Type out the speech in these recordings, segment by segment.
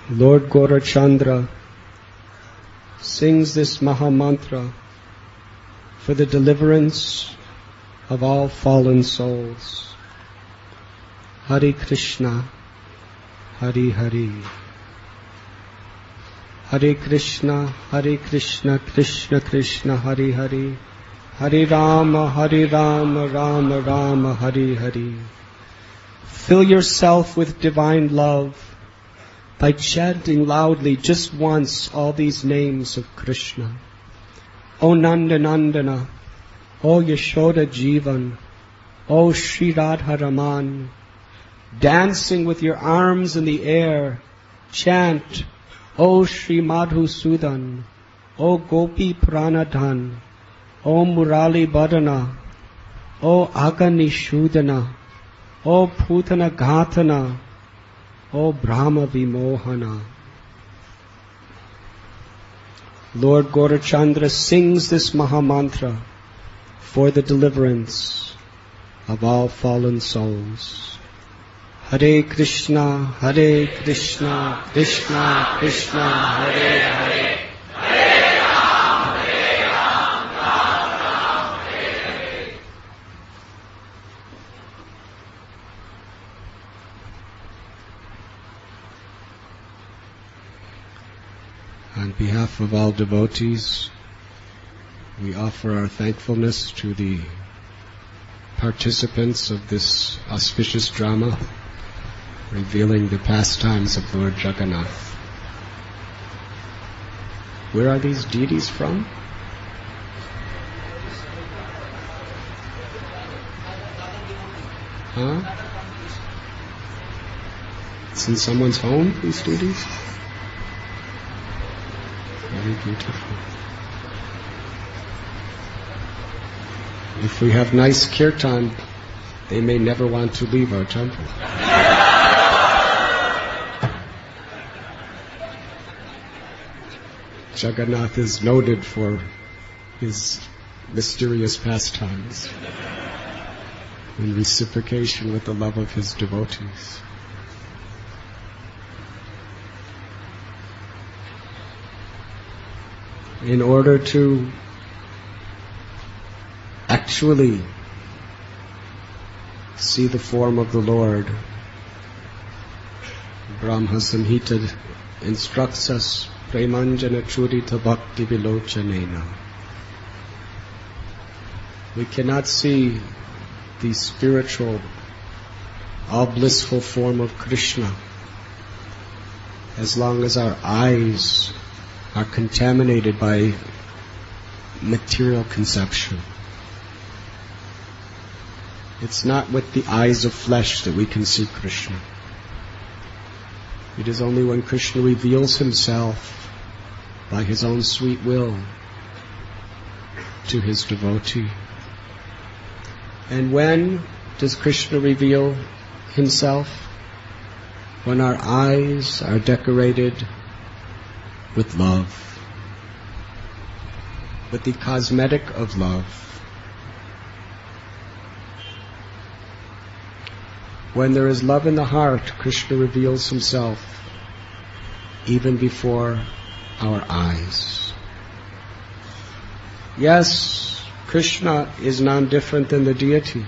Lord Gaurachandra sings this Mahamantra for the deliverance of all fallen souls. Hare Krishna, Hare Hare. Hare Krishna, Krishna Krishna, Hare Hare. Hare Rama, Rama Rama, Hare Hare. Fill yourself with divine love by chanting loudly just once all these names of Krishna. O Nanda Nandana, O Yashoda Jivan, O Sri Radha Raman, dancing with your arms in the air, chant, O Sri Madhusudan, O Gopi Pranadhan, O Murali Badana, O Agani Shudana, O Putana Ghatana, O Brahma Vimohana. Lord Gaurachandra sings this Mahamantra for the deliverance of all fallen souls. Hare Krishna, Krishna Krishna, Hare Hare. On behalf of all devotees, we offer our thankfulness to the participants of this auspicious drama revealing the pastimes of Lord Jagannath. Where are these deities from? Huh? It's in someone's home, these deities? Very beautiful. If we have nice kirtan, they may never want to leave our temple. Jagannath is noted for his mysterious pastimes in reciprocation with the love of his devotees. In order to actually see the form of the Lord, Brahma Samhita instructs us, Premanjana Churita Bhakti Vilochanena. We cannot see the spiritual, all blissful form of Krishna as long as our eyes are contaminated by material conception. It's not with the eyes of flesh that we can see Krishna. It is only when Krishna reveals himself by his own sweet will to his devotee. And when does Krishna reveal himself? When our eyes are decorated with love, with the cosmetic of love. When there is love in the heart, Krishna reveals himself even before our eyes. Yes, Krishna is none different than the deity.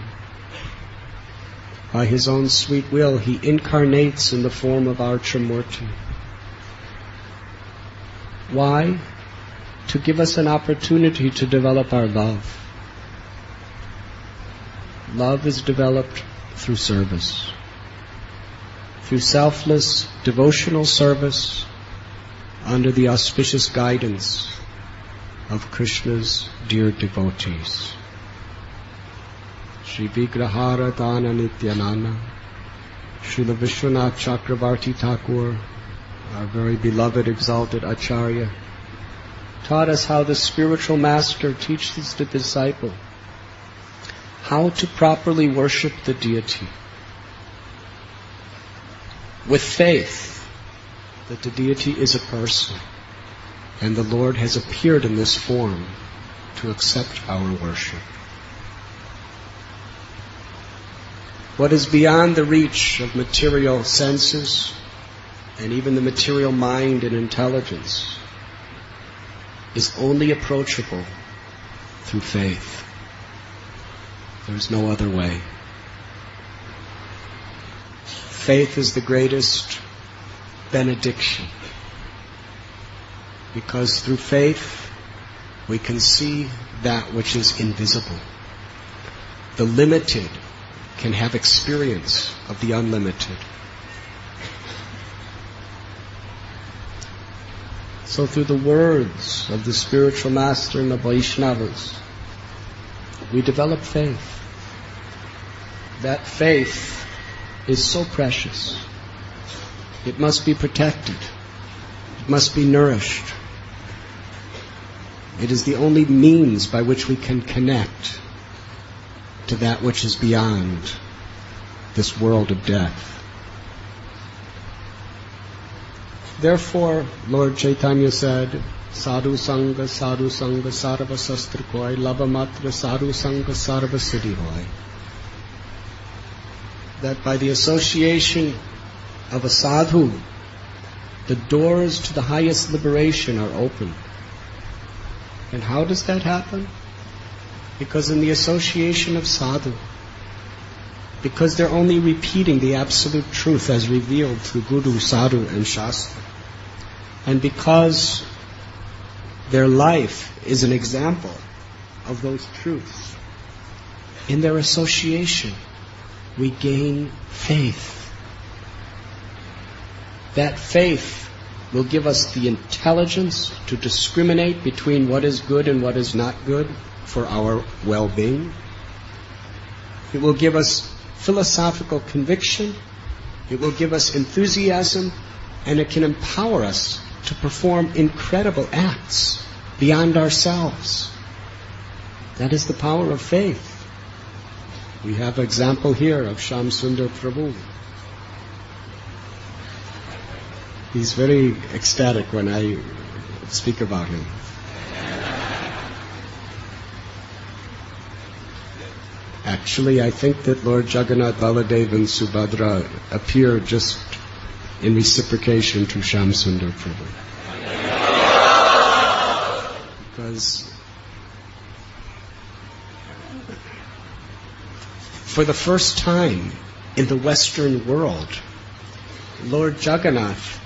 By his own sweet will, he incarnates in the form of our Trimurti. Why? To give us an opportunity to develop our love. Love is developed through service. Through selfless, devotional service under the auspicious guidance of Krishna's dear devotees. Shri Vigrahara Dana Nityananda, Srila Vishwanath Chakravarti Thakur, our very beloved, exalted Acharya, taught us how the spiritual master teaches the disciple how to properly worship the deity with faith that the deity is a person and the Lord has appeared in this form to accept our worship. What is beyond the reach of material senses and even the material mind and intelligence is only approachable through faith. There's no other way. Faith is the greatest benediction, because through faith we can see that which is invisible. The limited can have experience of the unlimited. So through the words of the spiritual master and the Vaishnavas, we develop faith. That faith is so precious. It must be protected. It must be nourished. It is the only means by which we can connect to that which is beyond this world of death. Therefore, Lord Chaitanya said, Sadhu Sangha, Sarva Sastra Koi, Labamatra Sadhu Sangha, Sarva Siddhi Hoi. That by the association of a sadhu, the doors to the highest liberation are open. And how does that happen? Because in the association of sadhu, because they're only repeating the absolute truth as revealed through Guru, Sadhu and Shastra, and because their life is an example of those truths, in their association we gain faith. That faith will give us the intelligence to discriminate between what is good and what is not good for our well-being. It will give us philosophical conviction. It will give us enthusiasm, and it can empower us to perform incredible acts beyond ourselves. That is the power of faith. We have an example here of Shyam Sundar Prabhu. He's very ecstatic when I speak about him. Actually, I think that Lord Jagannath, Baladev and Subhadra appear just in reciprocation to Shyam Sundar Prabhu. Because for the first time in the Western world, Lord Jagannath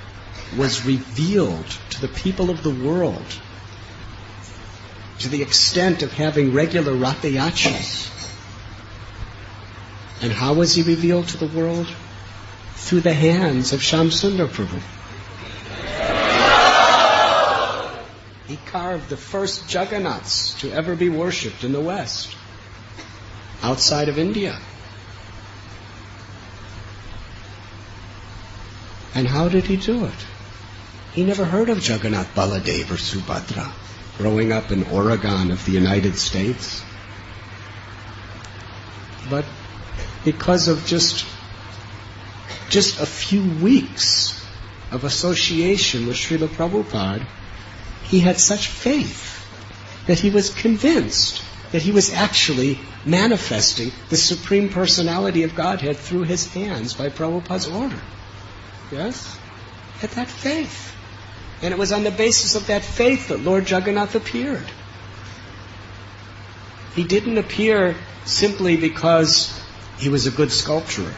was revealed to the people of the world to the extent of having regular Rathayatras. And how was he revealed to the world? Through the hands of Shyam Sundar Prabhu. He carved the first Jagannaths to ever be worshipped in the West, outside of India. And how did he do it? He never heard of Jagannath Baladev or Subhadra growing up in Oregon of the United States. But because of just a few weeks of association with Srila Prabhupada, he had such faith that he was convinced that he was actually manifesting the Supreme Personality of Godhead through his hands by Prabhupada's order. Yes? He had that faith. And it was on the basis of that faith that Lord Jagannath appeared. He didn't appear simply because he was a good sculptor.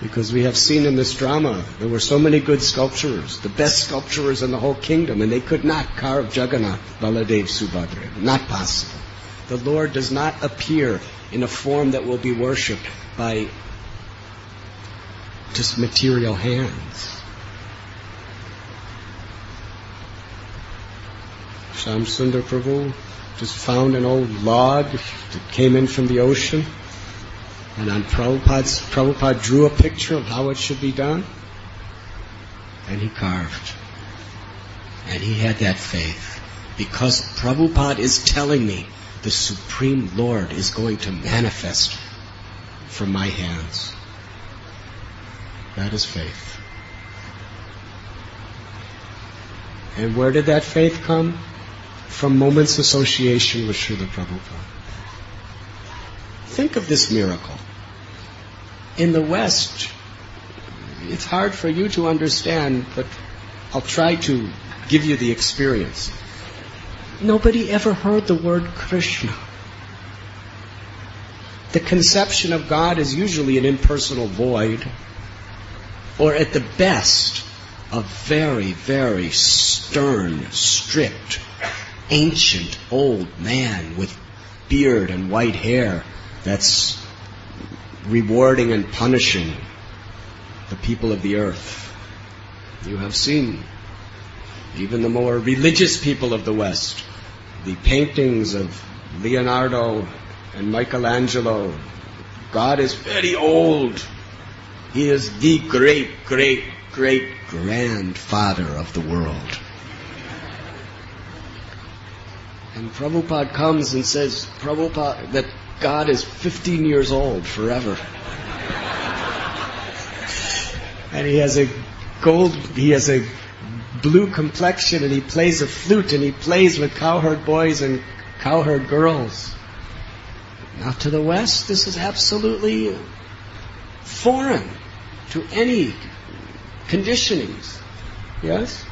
Because we have seen in this drama, there were so many good sculptors, the best sculptors in the whole kingdom, and they could not carve Jagannath, Baladev, Subhadra. Not possible. The Lord does not appear in a form that will be worshipped by just material hands. Shyam Sundar Prabhu just found an old log that came in from the ocean, and on Prabhupada drew a picture of how it should be done, and he carved. And he had that faith, because Prabhupada is telling me the Supreme Lord is going to manifest from my hands. That is faith. And where did that faith come? From moments association with Srila Prabhupada. Think of this miracle. In the West, it's hard for you to understand, but I'll try to give you the experience. Nobody ever heard the word Krishna. The conception of God is usually an impersonal void, or at the best, a very, very stern, strict, ancient old man with beard and white hair that's rewarding and punishing the people of the earth. You have seen, even the more religious people of the West, the paintings of Leonardo and Michelangelo. God is very old. He is the great, great, great grandfather of the world. And Prabhupada comes and says, Prabhupada, that God is 15 years old forever. And he has a blue complexion, and he plays a flute, and he plays with cowherd boys and cowherd girls. Now to the West, this is absolutely foreign to any conditionings. Yes?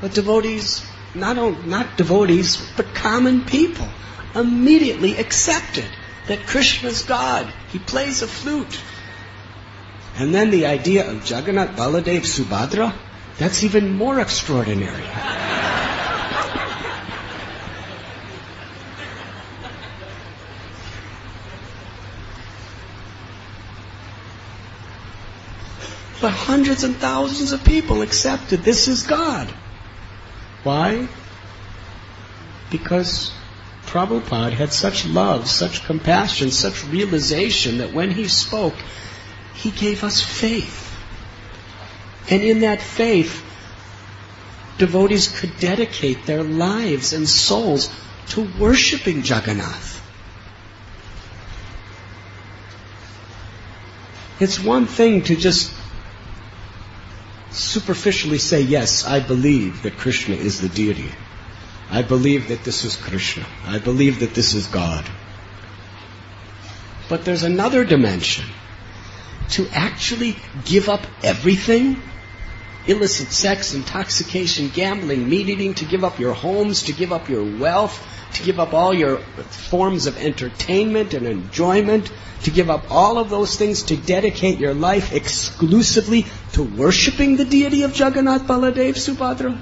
But devotees, not devotees, but common people, immediately accepted that Krishna's God. He plays a flute. And then the idea of Jagannath, Baladev, Subhadra, that's even more extraordinary. But hundreds and thousands of people accepted this is God. Why? Because Prabhupada had such love, such compassion, such realization that when he spoke, he gave us faith. And in that faith, devotees could dedicate their lives and souls to worshiping Jagannath. It's one thing to just superficially say, yes, I believe that Krishna is the deity. I believe that this is Krishna. I believe that this is God. But there's another dimension. To actually give up everything, illicit sex, intoxication, gambling, meat eating, to give up your homes, to give up your wealth, to give up all your forms of entertainment and enjoyment, to give up all of those things, to dedicate your life exclusively to worshiping the deity of Jagannath, Baladev, Subhadra.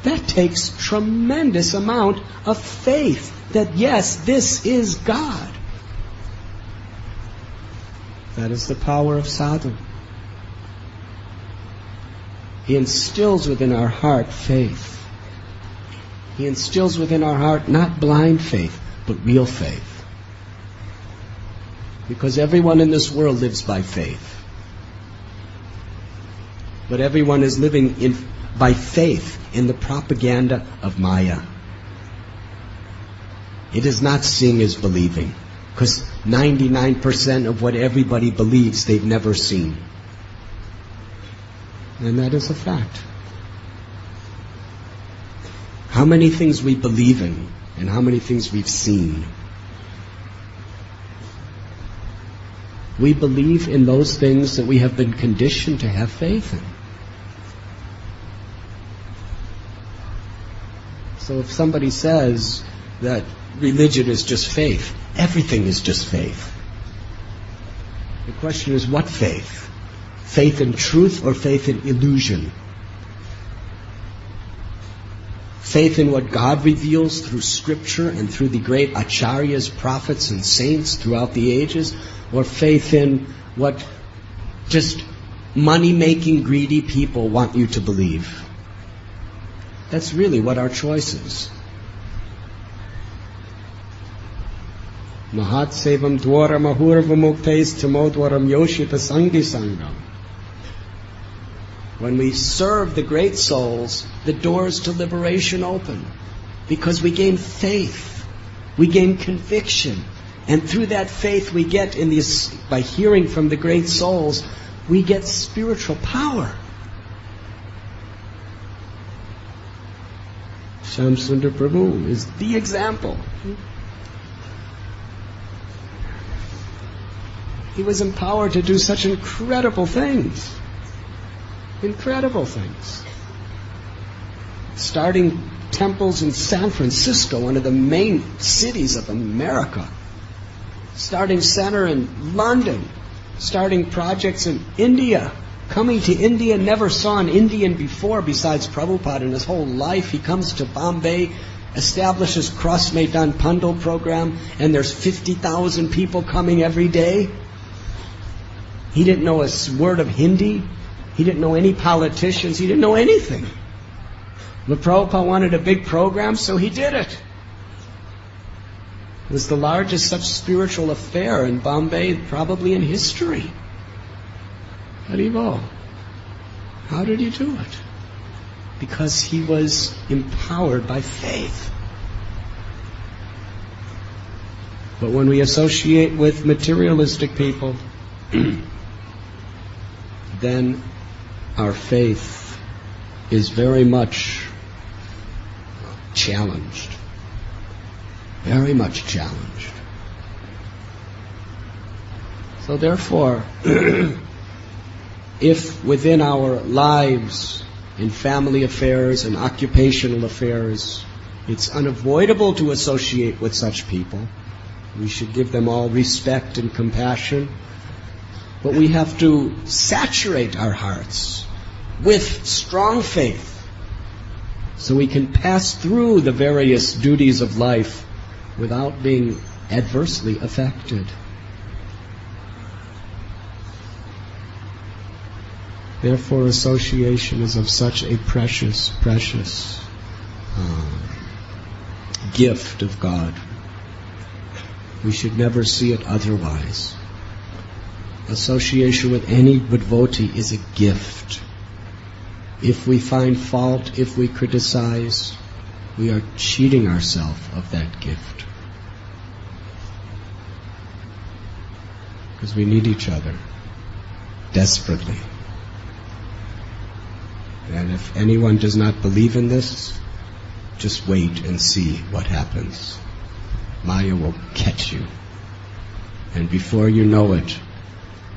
That takes tremendous amount of faith that yes, this is God. That is the power of sadhu. He instills within our heart faith. He instills within our heart not blind faith, but real faith. Because everyone in this world lives by faith. But everyone is living by faith in the propaganda of Maya. It is not seeing is believing. Because 99% of what everybody believes they've never seen. And that is a fact. How many things we believe in and how many things we've seen. We believe in those things that we have been conditioned to have faith in. So if somebody says that religion is just faith, everything is just faith. The question is, what faith? Faith in truth or faith in illusion? Faith in what God reveals through Scripture and through the great acharyas, prophets, and saints throughout the ages? Or faith in what just money-making, greedy people want you to believe? That's really what our choice is. Mahat sevam dwara mahurva muktais tamodwaram yoshita sangi sangam. When we serve the great souls, the doors to liberation open. Because we gain faith. We gain conviction. And through that faith we get by hearing from the great souls, we get spiritual power. Shyam Sundar Prabhu is the example. He was empowered to do such incredible things. Incredible things. Starting temples in San Francisco, one of the main cities of America. Starting center in London. Starting projects in India. Coming to India, never saw an Indian before besides Prabhupada in his whole life. He comes to Bombay, establishes Cross Maidan Pandal program, and there's 50,000 people coming every day. He didn't know a word of Hindi. He didn't know any politicians. He didn't know anything. But Prabhupada wanted a big program, so he did it. It was the largest such spiritual affair in Bombay, probably in history. Haribo. How did he do it? Because he was empowered by faith. But when we associate with materialistic people, then our faith is very much challenged. Very much challenged. So therefore, if within our lives, in family affairs and occupational affairs, it's unavoidable to associate with such people, we should give them all respect and compassion. But we have to saturate our hearts with strong faith so we can pass through the various duties of life without being adversely affected. Therefore, association is of such a precious, precious gift of God. We should never see it otherwise. Association with any devotee is a gift. If we find fault, if we criticize, we are cheating ourselves of that gift. Because we need each other desperately. And if anyone does not believe in this, just wait and see what happens. Maya will catch you. And before you know it,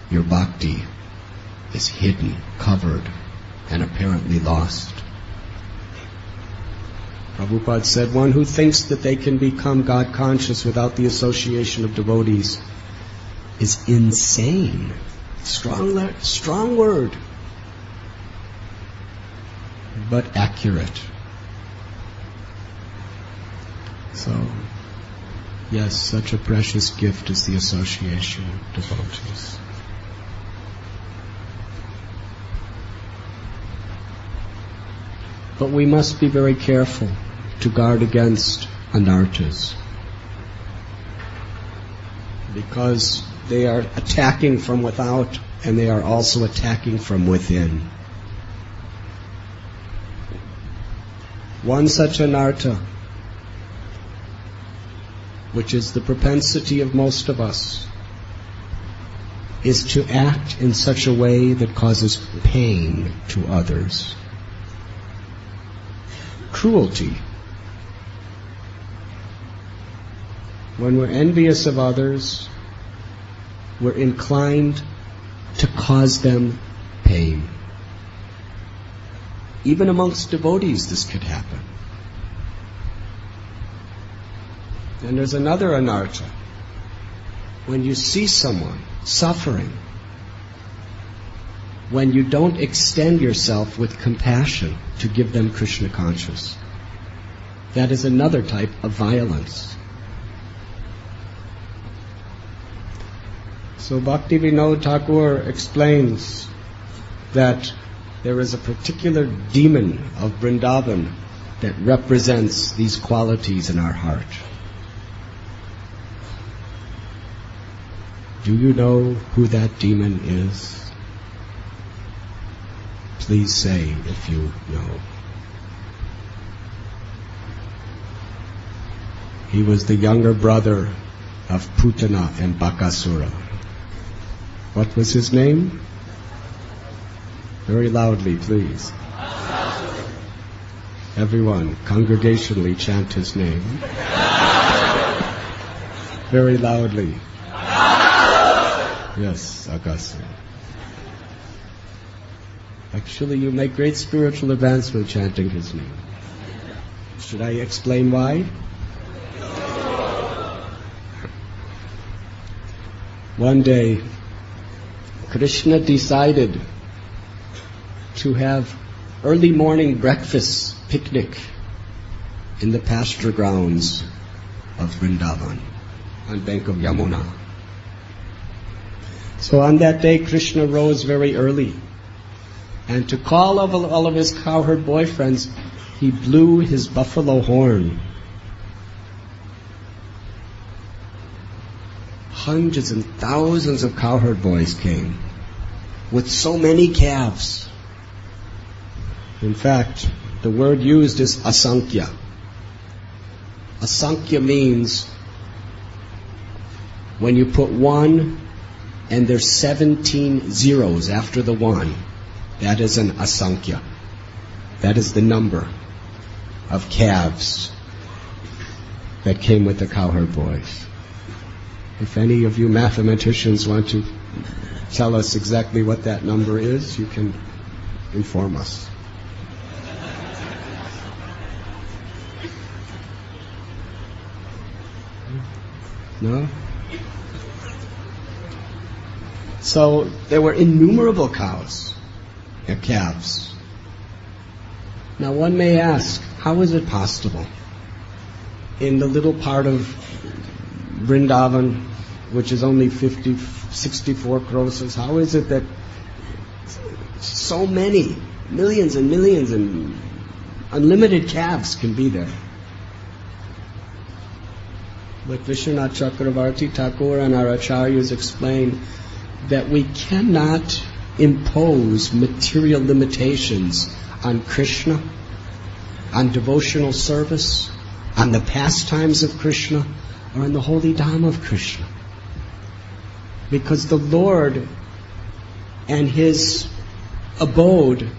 your bhakti is hidden, covered, and apparently lost. Prabhupada said, one who thinks that they can become God conscious without the association of devotees is insane. Strong word, but accurate. So, yes, such a precious gift is the association of devotees. But we must be very careful to guard against anarthas, because they are attacking from without and they are also attacking from within. One such anartha, which is the propensity of most of us, is to act in such a way that causes pain to others. Cruelty. When we're envious of others, we're inclined to cause them pain. Even amongst devotees this could happen. And there's another anartha. When you see someone suffering, when you don't extend yourself with compassion to give them Krishna conscious, that is another type of violence. So Bhakti Vinod Thakur explains that there is a particular demon of Vrindavan that represents these qualities in our heart. Do you know who that demon is? Please say if you know. He was the younger brother of Putana and Bakasura. What was his name? Very loudly, please. Everyone, congregationally chant his name. Very loudly. Yes, Agastya. Actually, you make great spiritual advancement chanting his name. Should I explain why? One day, Krishna decided to have early morning breakfast picnic in the pasture grounds of Vrindavan on bank of Yamuna. So on that day, Krishna rose very early, and to call all of his cowherd boyfriends, he blew his buffalo horn. Hundreds and thousands of cowherd boys came with so many calves. In fact, the word used is asankhya. Asankhya means when you put 1 and there's 17 zeros after the 1, that is an asankhya. That is the number of calves that came with the cowherd boys. If any of you mathematicians want to tell us exactly what that number is, you can inform us. No? So there were innumerable calves. Now one may ask, how is it possible in the little part of Vrindavan, which is only 64 crores, how is it that so many, millions and millions and unlimited calves can be there? But Vishwanath Chakravarti Thakur and our acharyas explain that we cannot impose material limitations on Krishna, on devotional service, on the pastimes of Krishna, or on the holy Dham of Krishna. Because the Lord and His abode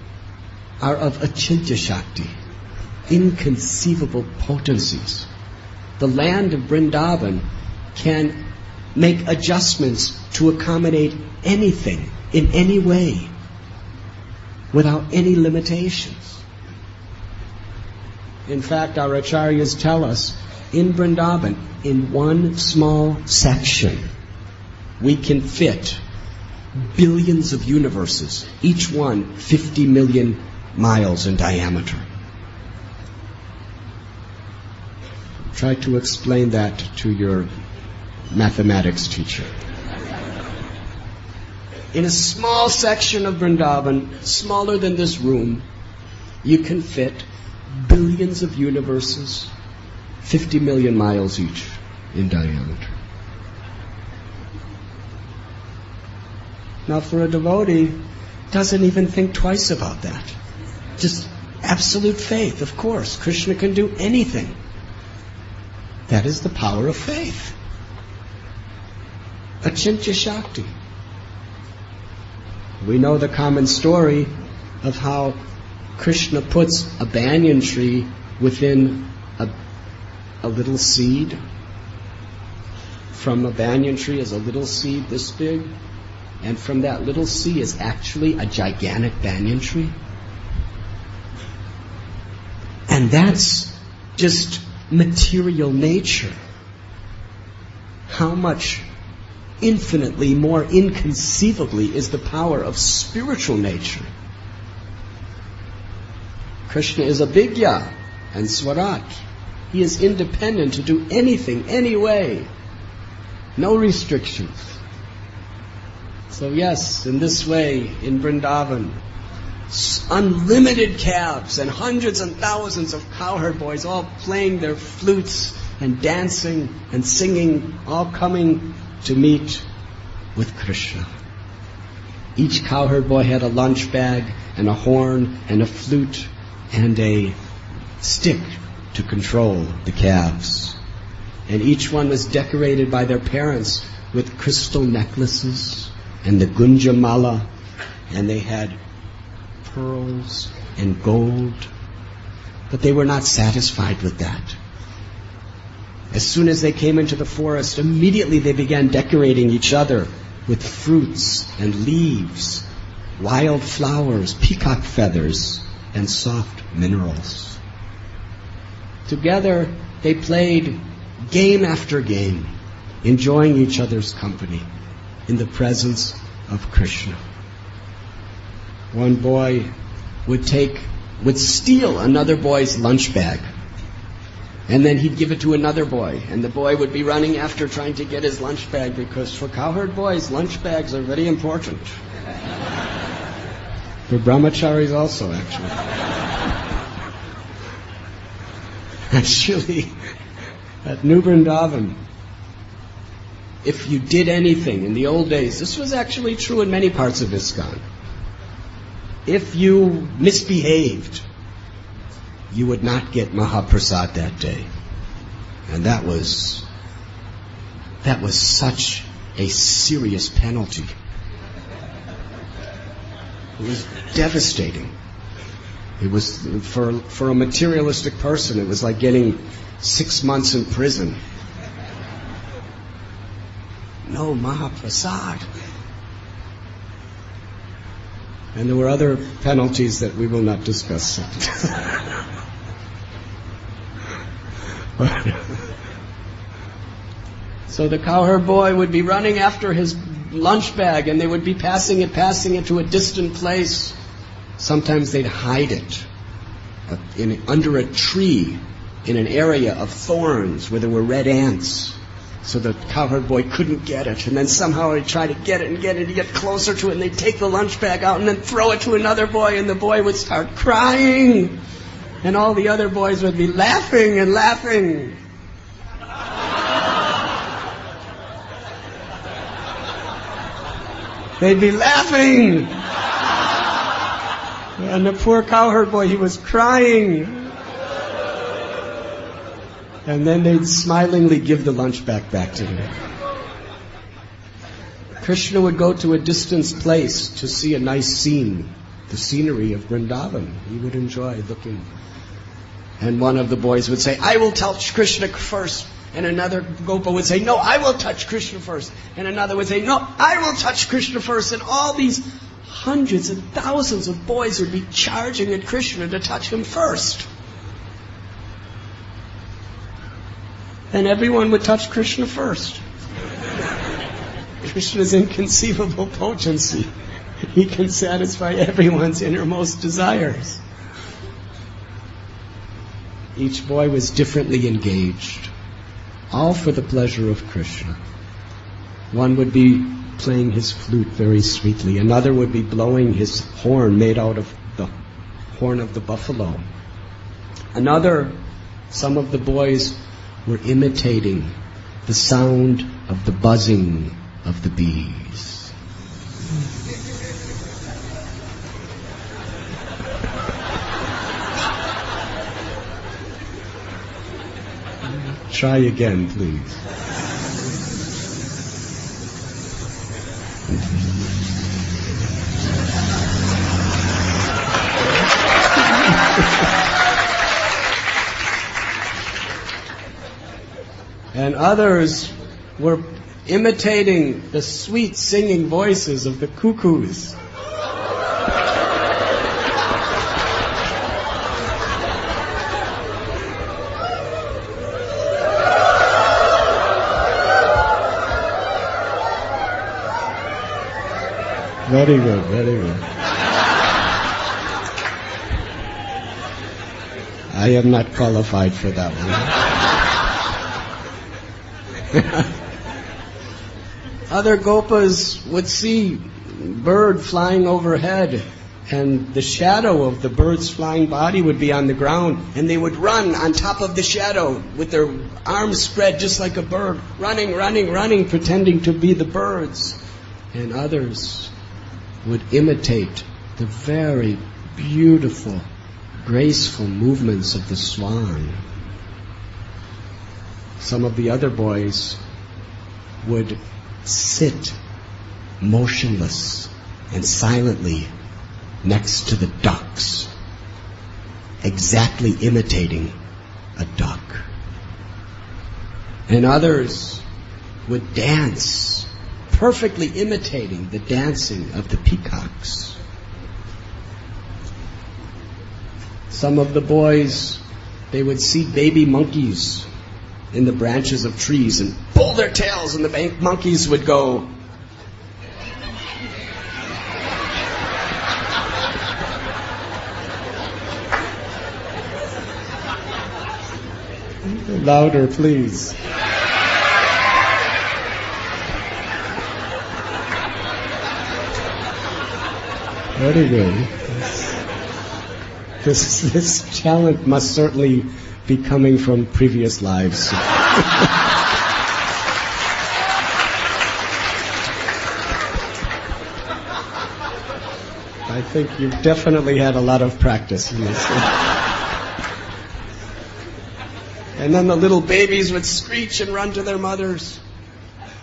are of achintya shakti, inconceivable potencies. The land of Vrindavan can make adjustments to accommodate anything in any way without any limitations. In fact, our acharyas tell us in Vrindavan, in one small section, we can fit billions of universes, each one 50 million miles in diameter. Try to explain that to your mathematics teacher. In a small section of Vrindavan, smaller than this room, you can fit billions of universes, 50 million miles each in diameter. Now for a devotee, doesn't even think twice about that. Just absolute faith, of course. Krishna can do anything. That is the power of faith. Achintya Shakti. We know the common story of how Krishna puts a banyan tree within a little seed. From a banyan tree is a little seed this big, and from that little seed is actually a gigantic banyan tree. And that's just material nature. How much infinitely more inconceivably is the power of spiritual nature. Krishna is abhigya and swarat. He is independent to do anything, any way. No restrictions. So yes, in this way, in Vrindavan, unlimited calves and hundreds and thousands of cowherd boys all playing their flutes and dancing and singing, all coming to meet with Krishna. Each cowherd boy had a lunch bag and a horn and a flute and a stick to control the calves. And each one was decorated by their parents with crystal necklaces and the gunja mala, and they had pearls and gold. But they were not satisfied with that. As soon as they came into the forest, immediately they began decorating each other with fruits and leaves, wild flowers, peacock feathers, and soft minerals. Together, they played game after game, enjoying each other's company in the presence of Krishna. One boy would steal another boy's lunch bag, and then he'd give it to another boy, and the boy would be running after trying to get his lunch bag, because for cowherd boys, lunch bags are very important. For brahmacharis also, actually. Actually, at New Vrindavan, if you did anything in the old days, this was actually true in many parts of ISKCON, if you misbehaved, you would not get Mahaprasad that day. And that was such a serious penalty. It was devastating. It was, for a materialistic person, it was like getting 6 months in prison. No Mahaprasad. And there were other penalties that we will not discuss. So the cowherd boy would be running after his lunch bag, and they would be passing it to a distant place. Sometimes they'd hide it under a tree in an area of thorns where there were red ants, so the cowherd boy couldn't get it. And then somehow he'd try to get it, he'd get closer to it, and they'd take the lunch bag out and then throw it to another boy, and the boy would start crying. And all the other boys would be laughing and laughing. They'd be laughing. And the poor cowherd boy, he was crying. And then they'd smilingly give the lunch back to him. Krishna would go to a distant place to see a nice scene, the scenery of Vrindavan. He would enjoy looking. And one of the boys would say, I will touch Krishna first. And another Gopa would say, no, I will touch Krishna first. And another would say, no, I will touch Krishna first. And all these hundreds and thousands of boys would be charging at Krishna to touch him first. And everyone would touch Krishna first. Krishna's inconceivable potency. He can satisfy everyone's innermost desires. Each boy was differently engaged, all for the pleasure of Krishna. One would be playing his flute very sweetly. Another would be blowing his horn made out of the horn of the buffalo. Some of the boys were imitating the sound of the buzzing of the bees. Try again, please. And others were imitating the sweet singing voices of the cuckoos. Very good, very good. I am not qualified for that one. Other gopas would see bird flying overhead, and the shadow of the bird's flying body would be on the ground, and they would run on top of the shadow with their arms spread just like a bird, running, pretending to be the birds. And others would imitate the very beautiful, graceful movements of the swan. Some of the other boys would sit motionless and silently next to the ducks, exactly imitating a duck. And others would dance perfectly imitating the dancing of the peacocks. Some of the boys, they would see baby monkeys in the branches of trees and pull their tails, and the monkeys would go. Louder, please. Very good. This challenge must certainly be coming from previous lives. I think you've definitely had a lot of practice in this. And then the little babies would screech and run to their mothers.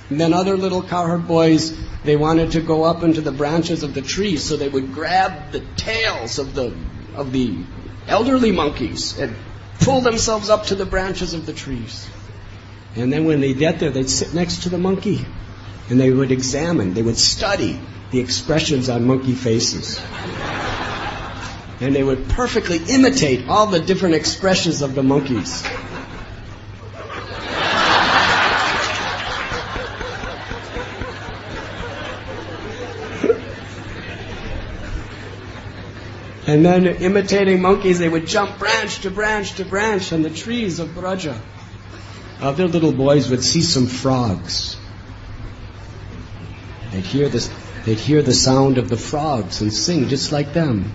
And then other little cowherd boys, they wanted to go up into the branches of the trees, so they would grab the tails of the elderly monkeys and pull themselves up to the branches of the trees. And then when they get there, they'd sit next to the monkey, and they would examine, they would study the expressions on monkey faces. And they would perfectly imitate all the different expressions of the monkeys. And then, imitating monkeys, they would jump branch to branch to branch on the trees of Braja. Other little boys would see some frogs. They'd hear the sound of the frogs and sing just like them.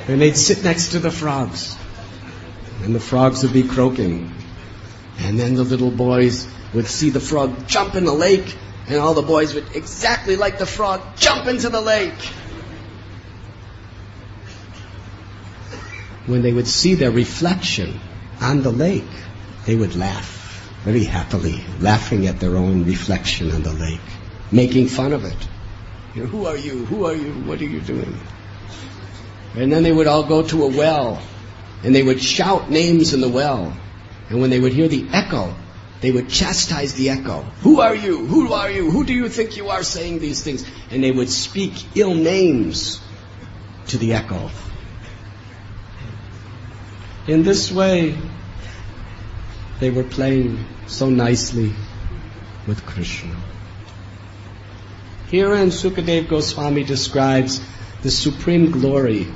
And they'd sit next to the frogs, and the frogs would be croaking. And then the little boys would see the frog jump in the lake, and all the boys would, exactly like the frog, jump into the lake. When they would see their reflection on the lake, they would laugh very happily, laughing at their own reflection on the lake, making fun of it. You know, who are you? Who are you? What are you doing? And then they would all go to a well, and they would shout names in the well. And when they would hear the echo, they would chastise the echo. Who are you? Who are you? Who do you think you are saying these things? And they would speak ill names to the echo. In this way, they were playing so nicely with Krishna. Herein Sukadev Goswami describes the supreme glory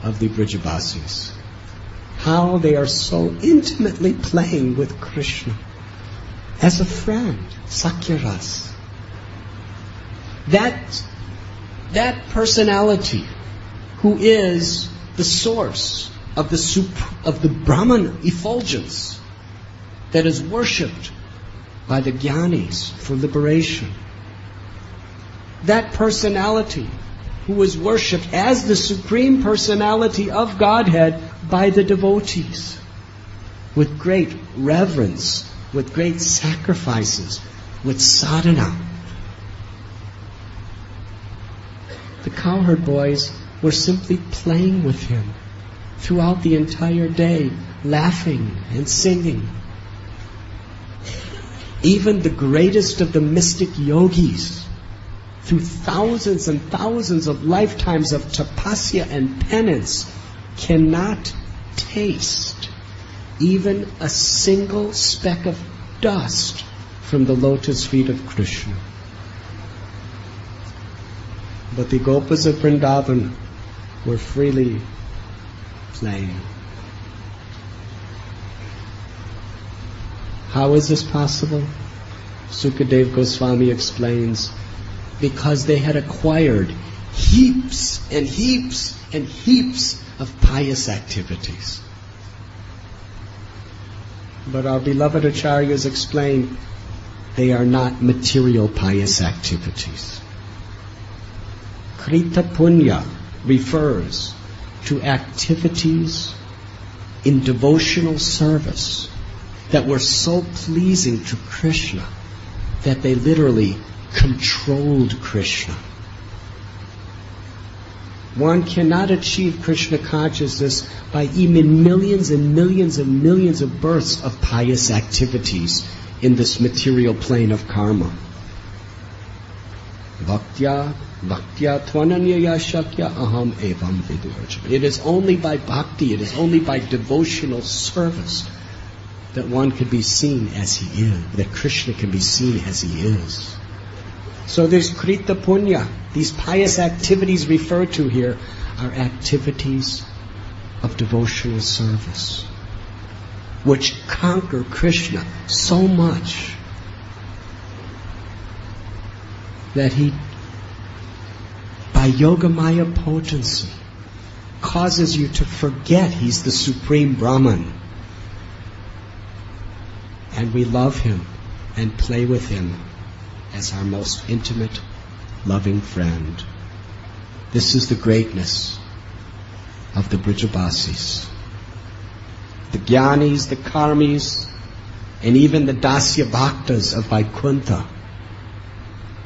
of the Brijabasis. How they are so intimately playing with Krishna as a friend, Sakyaras. That personality who is the source of the Brahman effulgence that is worshipped by the Jnanis for liberation. That personality who is worshipped as the supreme personality of Godhead by the devotees with great reverence, with great sacrifices, with sadhana. The cowherd boys were simply playing with him throughout the entire day, laughing and singing. Even the greatest of the mystic yogis, through thousands and thousands of lifetimes of tapasya and penance, cannot taste even a single speck of dust from the lotus feet of Krishna. But the Gopas of Vrindavan were freely playing. How is this possible? Sukadev Goswami explains, because they had acquired heaps and heaps and heaps of pious activities. But our beloved acharyas explain they are not material pious activities. Krita Punya refers to activities in devotional service that were so pleasing to Krishna that they literally controlled Krishna. One cannot achieve Krishna consciousness by even millions and millions and millions of births of pious activities in this material plane of karma. Bhaktya tvananyaya shakya aham evam vidu. It is only by bhakti, it is only by devotional service that one can be seen as he is, that Krishna can be seen as he is. So there's krita punya. These pious activities referred to here are activities of devotional service, which conquer Krishna so much that he, by yogamaya potency, causes you to forget he's the supreme Brahman. And we love him and play with him as our most intimate, loving friend. This is the greatness of the Brijabasis. The Jnanis, the Karmis, and even the Dasya Bhaktas of Vaikuntha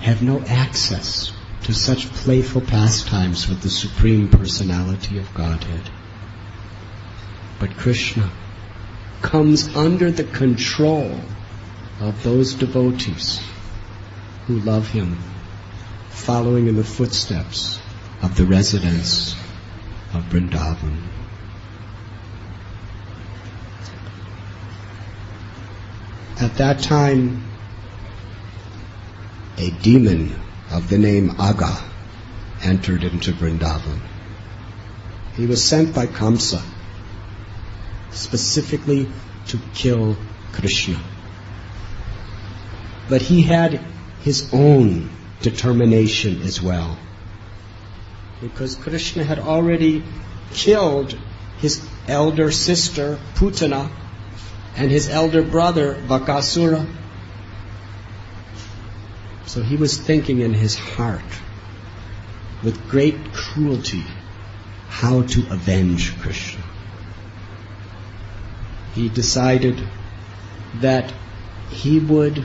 have no access to such playful pastimes with the Supreme Personality of Godhead. But Krishna comes under the control of those devotees who love him, following in the footsteps of the residents of Vrindavan. At that time, a demon of the name Aga entered into Vrindavan. He was sent by Kamsa specifically to kill Krishna. But he had his own determination as well, because Krishna had already killed his elder sister Putana and his elder brother Bakasura. So he was thinking in his heart, with great cruelty, how to avenge Krishna. He decided that he would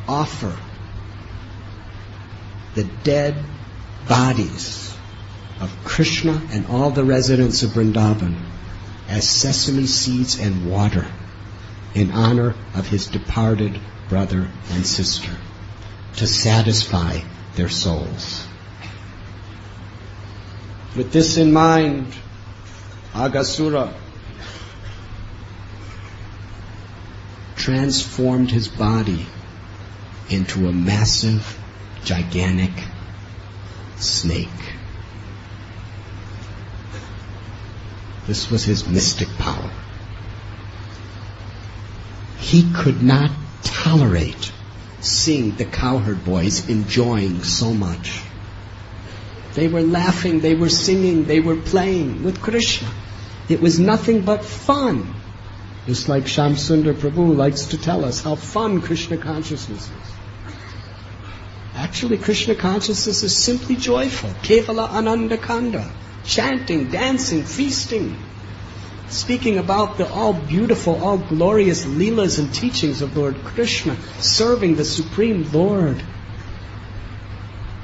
offer the dead bodies of Krishna and all the residents of Vrindavan as sesame seeds and water in honor of his departed brother and sister, to satisfy their souls. With this in mind, Aghasura transformed his body into a massive, gigantic snake. This was his mystic power. He could not tolerate seeing the cowherd boys enjoying so much. They were laughing, they were singing, they were playing with Krishna. It was nothing but fun. Just like Shamsundar Prabhu likes to tell us how fun Krishna consciousness is. Actually, Krishna consciousness is simply joyful. Kevala Ananda Kanda. Chanting, dancing, feasting. Speaking about the all beautiful, all glorious leelas and teachings of Lord Krishna. Serving the Supreme Lord.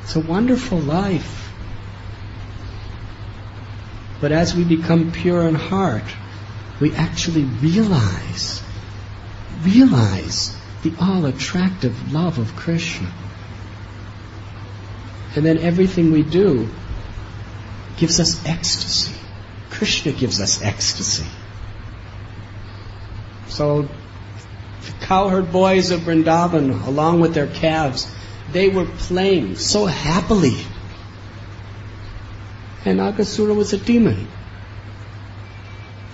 It's a wonderful life. But as we become pure in heart, we actually realize the all-attractive love of Krishna. And then everything we do gives us ecstasy. Krishna gives us ecstasy. So the cowherd boys of Vrindavan, along with their calves, they were playing so happily. And Aghasura was a demon.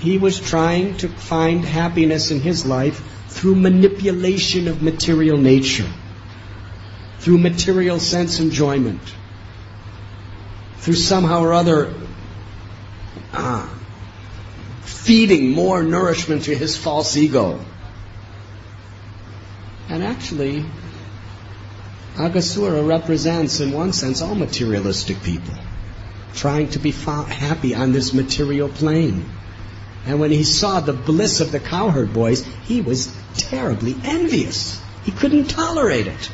He was trying to find happiness in his life through manipulation of material nature, through material sense enjoyment, through somehow or other feeding more nourishment to his false ego. And actually, Aghasura represents, in one sense, all materialistic people, trying to be happy on this material plane. And when he saw the bliss of the cowherd boys, he was terribly envious. He couldn't tolerate it.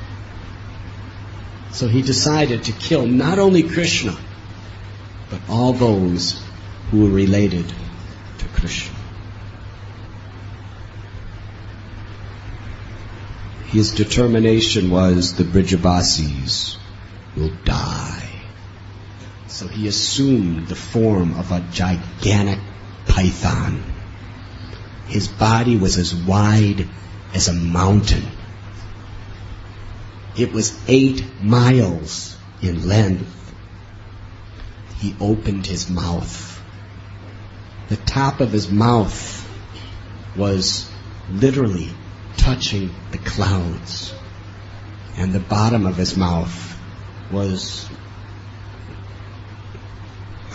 So he decided to kill not only Krishna, but all those who were related to Krishna. His determination was the Brijabasis will die. So he assumed the form of a gigantic python. His body was as wide as a mountain. It was 8 miles in length. He opened his mouth. The top of his mouth was literally touching the clouds, and the bottom of his mouth was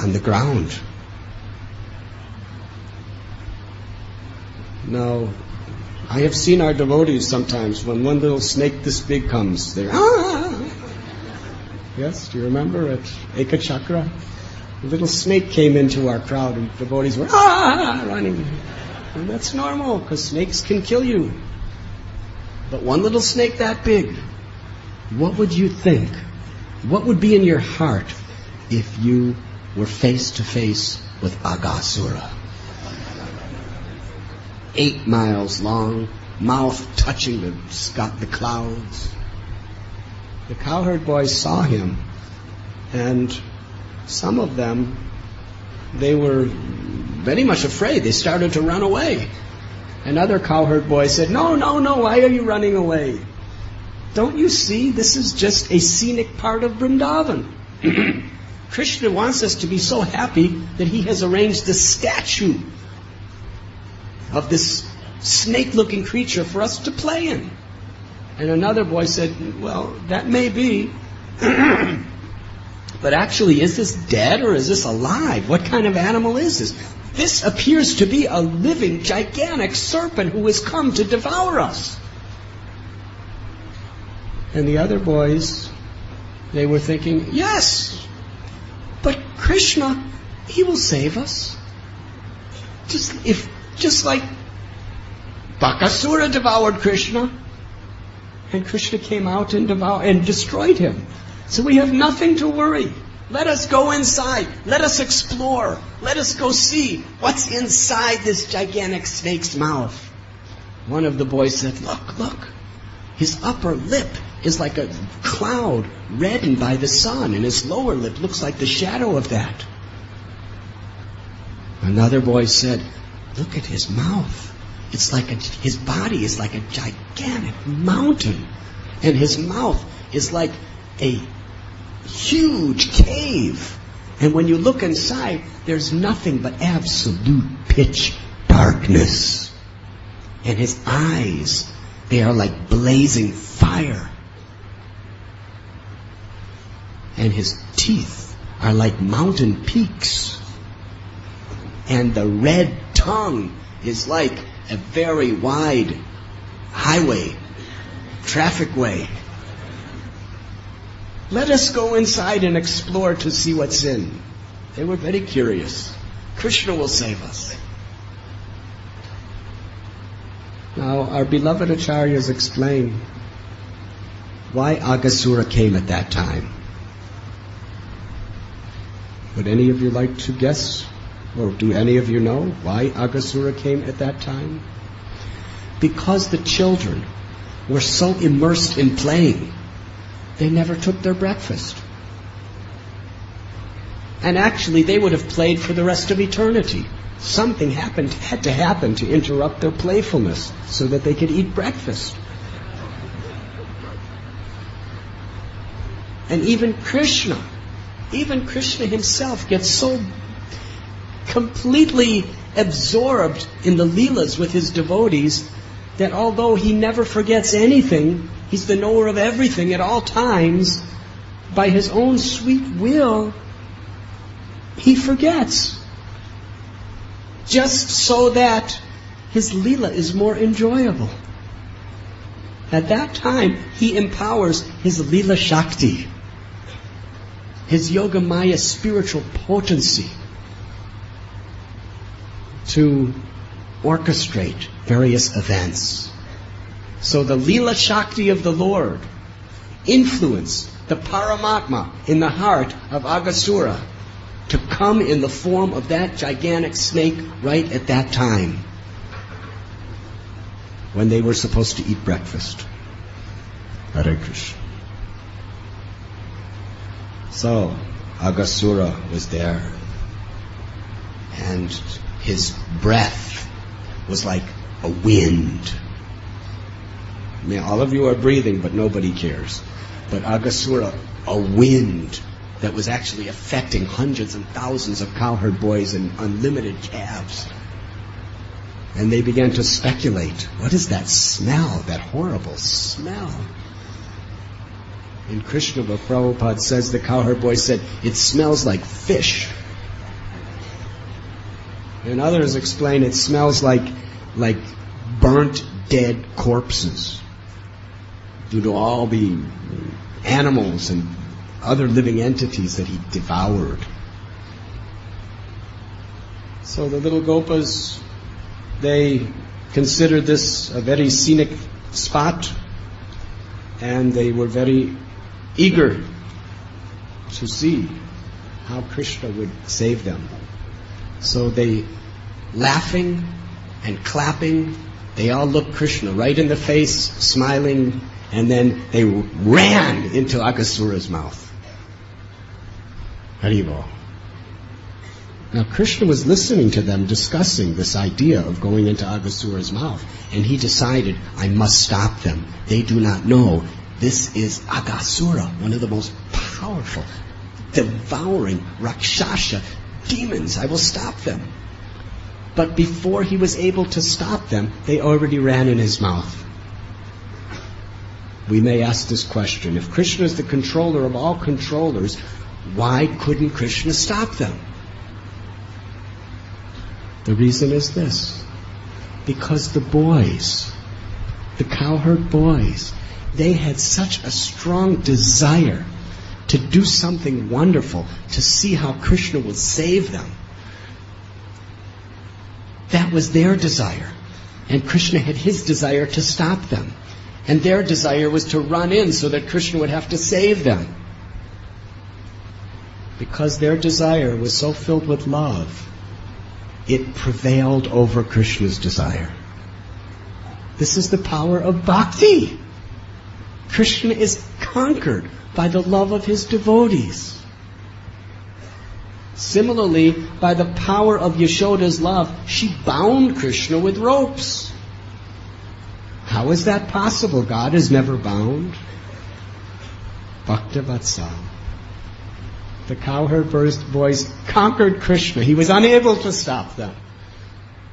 on the ground. Now, I have seen our devotees sometimes when one little snake this big comes, they're Yes, do you remember at Ekachakra? A little snake came into our crowd and devotees were running. And that's normal, because snakes can kill you. But one little snake that big, what would you think? What would be in your heart if you were face to face with Aghasura? 8 miles long, mouth touching the clouds. The cowherd boys saw him, and some of them, they were very much afraid. They started to run away. Another cowherd boy said, No, why are you running away? Don't you see, this is just a scenic part of Vrindavan. Krishna wants us to be so happy that he has arranged this statue of this snake-looking creature for us to play in. And another boy said, well, that may be, but actually, is this dead or is this alive? What kind of animal is this? This appears to be a living, gigantic serpent who has come to devour us. And the other boys, they were thinking, yes, but Krishna, he will save us. Just like Bakasura devoured Krishna, and Krishna came out and destroyed him. So we have nothing to worry. Let us go inside. Let us explore. Let us go see what's inside this gigantic snake's mouth. One of the boys said, look. His upper lip is like a cloud reddened by the sun, and his lower lip looks like the shadow of that. Another boy said, look at his mouth. It's like his body is like a gigantic mountain, and his mouth is like a huge cave. And when you look inside, there's nothing but absolute pitch darkness. And his eyes, they are like blazing fire. And his teeth are like mountain peaks. And the red tongue is like a very wide highway, traffic way. Let us go inside and explore to see what's in. They were very curious. Krishna will save us. Now, our beloved acharyas explain why Aghasura came at that time. Would any of you like to guess? Or do any of you know why Aghasura came at that time? Because the children were so immersed in playing, they never took their breakfast. And actually, they would have played for the rest of eternity. Something had to happen to interrupt their playfulness so that they could eat breakfast. And even Krishna himself gets so completely absorbed in the leelas with his devotees that although he never forgets anything, he's the knower of everything at all times, by his own sweet will, he forgets. Just so that his leela is more enjoyable. At that time, he empowers his leela shakti, his yogamaya spiritual potency, to orchestrate various events. So the Leela Shakti of the Lord influenced the Paramatma in the heart of Aghasura to come in the form of that gigantic snake right at that time when they were supposed to eat breakfast. Hare Krishna. So, Aghasura was there, and his breath was like a wind. I mean, all of you are breathing, but nobody cares. But Aghasura, a wind that was actually affecting hundreds and thousands of cowherd boys and unlimited calves. And they began to speculate, what is that smell, that horrible smell? And Krishna Prabhupada says, the cowherd boy said, it smells like fish. And others explain it smells like burnt dead corpses due to all the animals and other living entities that he devoured. So the little gopas, they considered this a very scenic spot, and they were very eager to see how Krishna would save them. So they, laughing and clapping, they all looked Krishna right in the face, smiling, and then they ran into Aghasura's mouth. Haribol. Now Krishna was listening to them discussing this idea of going into Aghasura's mouth, and he decided, I must stop them. They do not know this is Aghasura, one of the most powerful, devouring Rakshasa demons. I will stop them. But before he was able to stop them, they already ran in his mouth. We may ask this question, if Krishna is the controller of all controllers, why couldn't Krishna stop them? The reason is this. Because the boys, the cowherd boys, they had such a strong desire to do something wonderful, to see how Krishna would save them. That was their desire. And Krishna had his desire to stop them. And their desire was to run in so that Krishna would have to save them. Because their desire was so filled with love, it prevailed over Krishna's desire. This is the power of bhakti. Krishna is conquered by the love of his devotees. Similarly, by the power of Yashoda's love, she bound Krishna with ropes. How is that possible? God is never bound. Bhakta-vatsal. The cowherd boys conquered Krishna. He was unable to stop them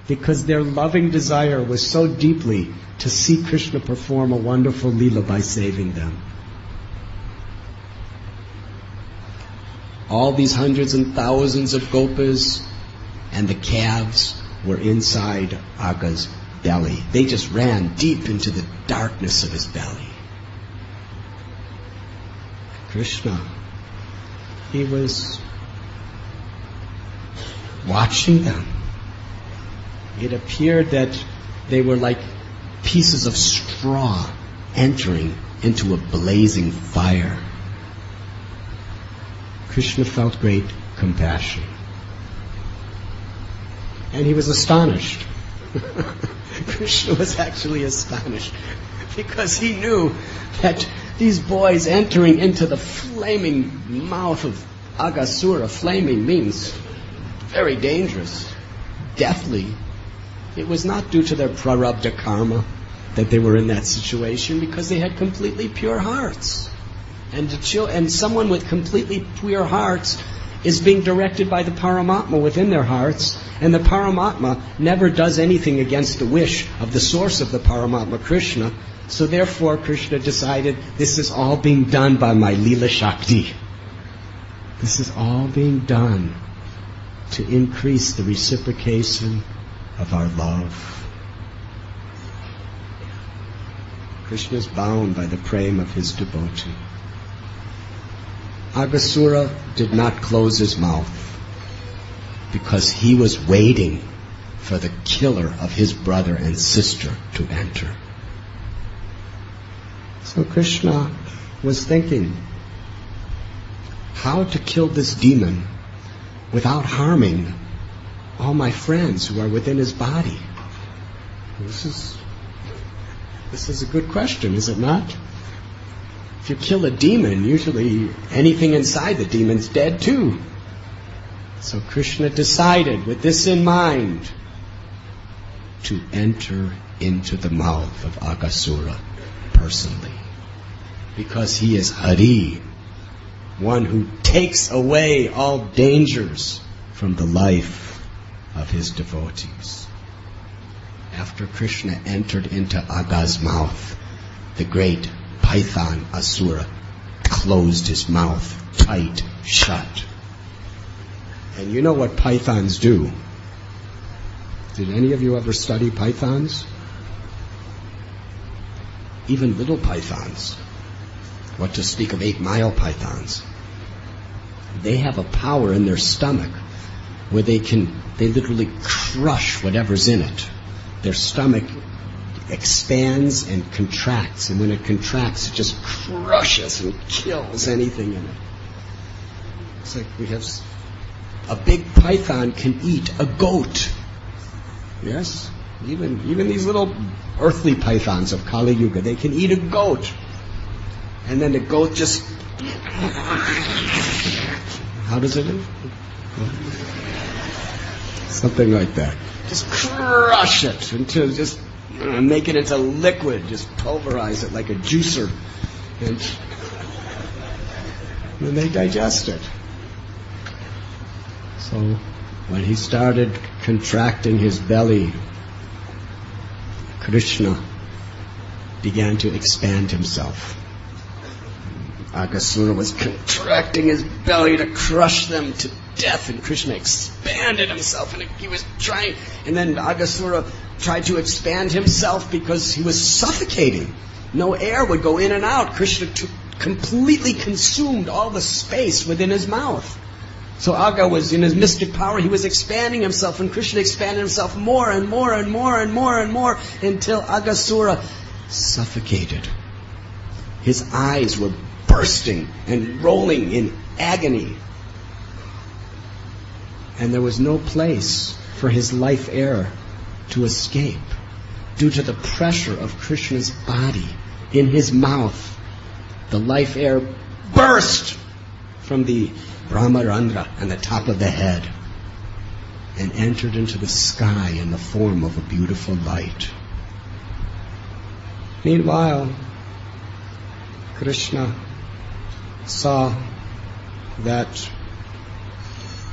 because their loving desire was so deeply to see Krishna perform a wonderful Leela by saving them. All these hundreds and thousands of gopas and the calves were inside Agha's belly. They just ran deep into the darkness of his belly. Krishna, he was watching them. It appeared that they were like pieces of straw entering into a blazing fire. Krishna felt great compassion. And he was astonished. Krishna was actually astonished because he knew that these boys entering into the flaming mouth of Aghasura, flaming means very dangerous, deathly. It was not due to their prarabdha karma that they were in that situation, because they had completely pure hearts. And someone with completely pure hearts is being directed by the Paramatma within their hearts, and the Paramatma never does anything against the wish of the source of the Paramatma, Krishna. So therefore Krishna decided, this is all being done by my Leela Shakti. This is all being done to increase the reciprocation of our love. Krishna is bound by the prema of his devotee. Aghasura did not close his mouth because he was waiting for the killer of his brother and sister to enter. So Krishna was thinking how to kill this demon without harming all my friends who are within his body? This is a good question, is it not? If you kill a demon, usually anything inside the demon's dead too. So Krishna decided, with this in mind, to enter into the mouth of Aghasura personally. Because he is Hari, one who takes away all dangers from the life of his devotees. After Krishna entered into Agha's mouth, the great Python Asura closed his mouth tight shut. And you know what pythons do? Did any of you ever study pythons? Even little pythons. What to speak of 8-mile pythons? They have a power in their stomach where they literally crush whatever's in it. Their stomach expands and contracts, and when it contracts, it just crushes and kills anything in it. It's like we have a big python can eat a goat. Yes? Even these little earthly pythons of Kali Yuga, they can eat a goat. And then the goat just... How does it do? Something like that. Just crush it until just make it into liquid. Just pulverize it like a juicer. And then they digest it. So when he started contracting his belly, Krishna began to expand himself. Aghasura was contracting his belly to crush them to death, and Krishna expanded himself, and he was trying, and then Aghasura tried to expand himself because he was suffocating. No air would go in and out. Krishna completely consumed all the space within his mouth. So Agha was in his mystic power, he was expanding himself, and Krishna expanded himself more and more and more and more and more until Aghasura suffocated. His eyes were bursting and rolling in agony. And there was no place for his life air to escape due to the pressure of Krishna's body in his mouth. The life air burst from the Brahmarandra and the top of the head and entered into the sky in the form of a beautiful light. Meanwhile, Krishna saw that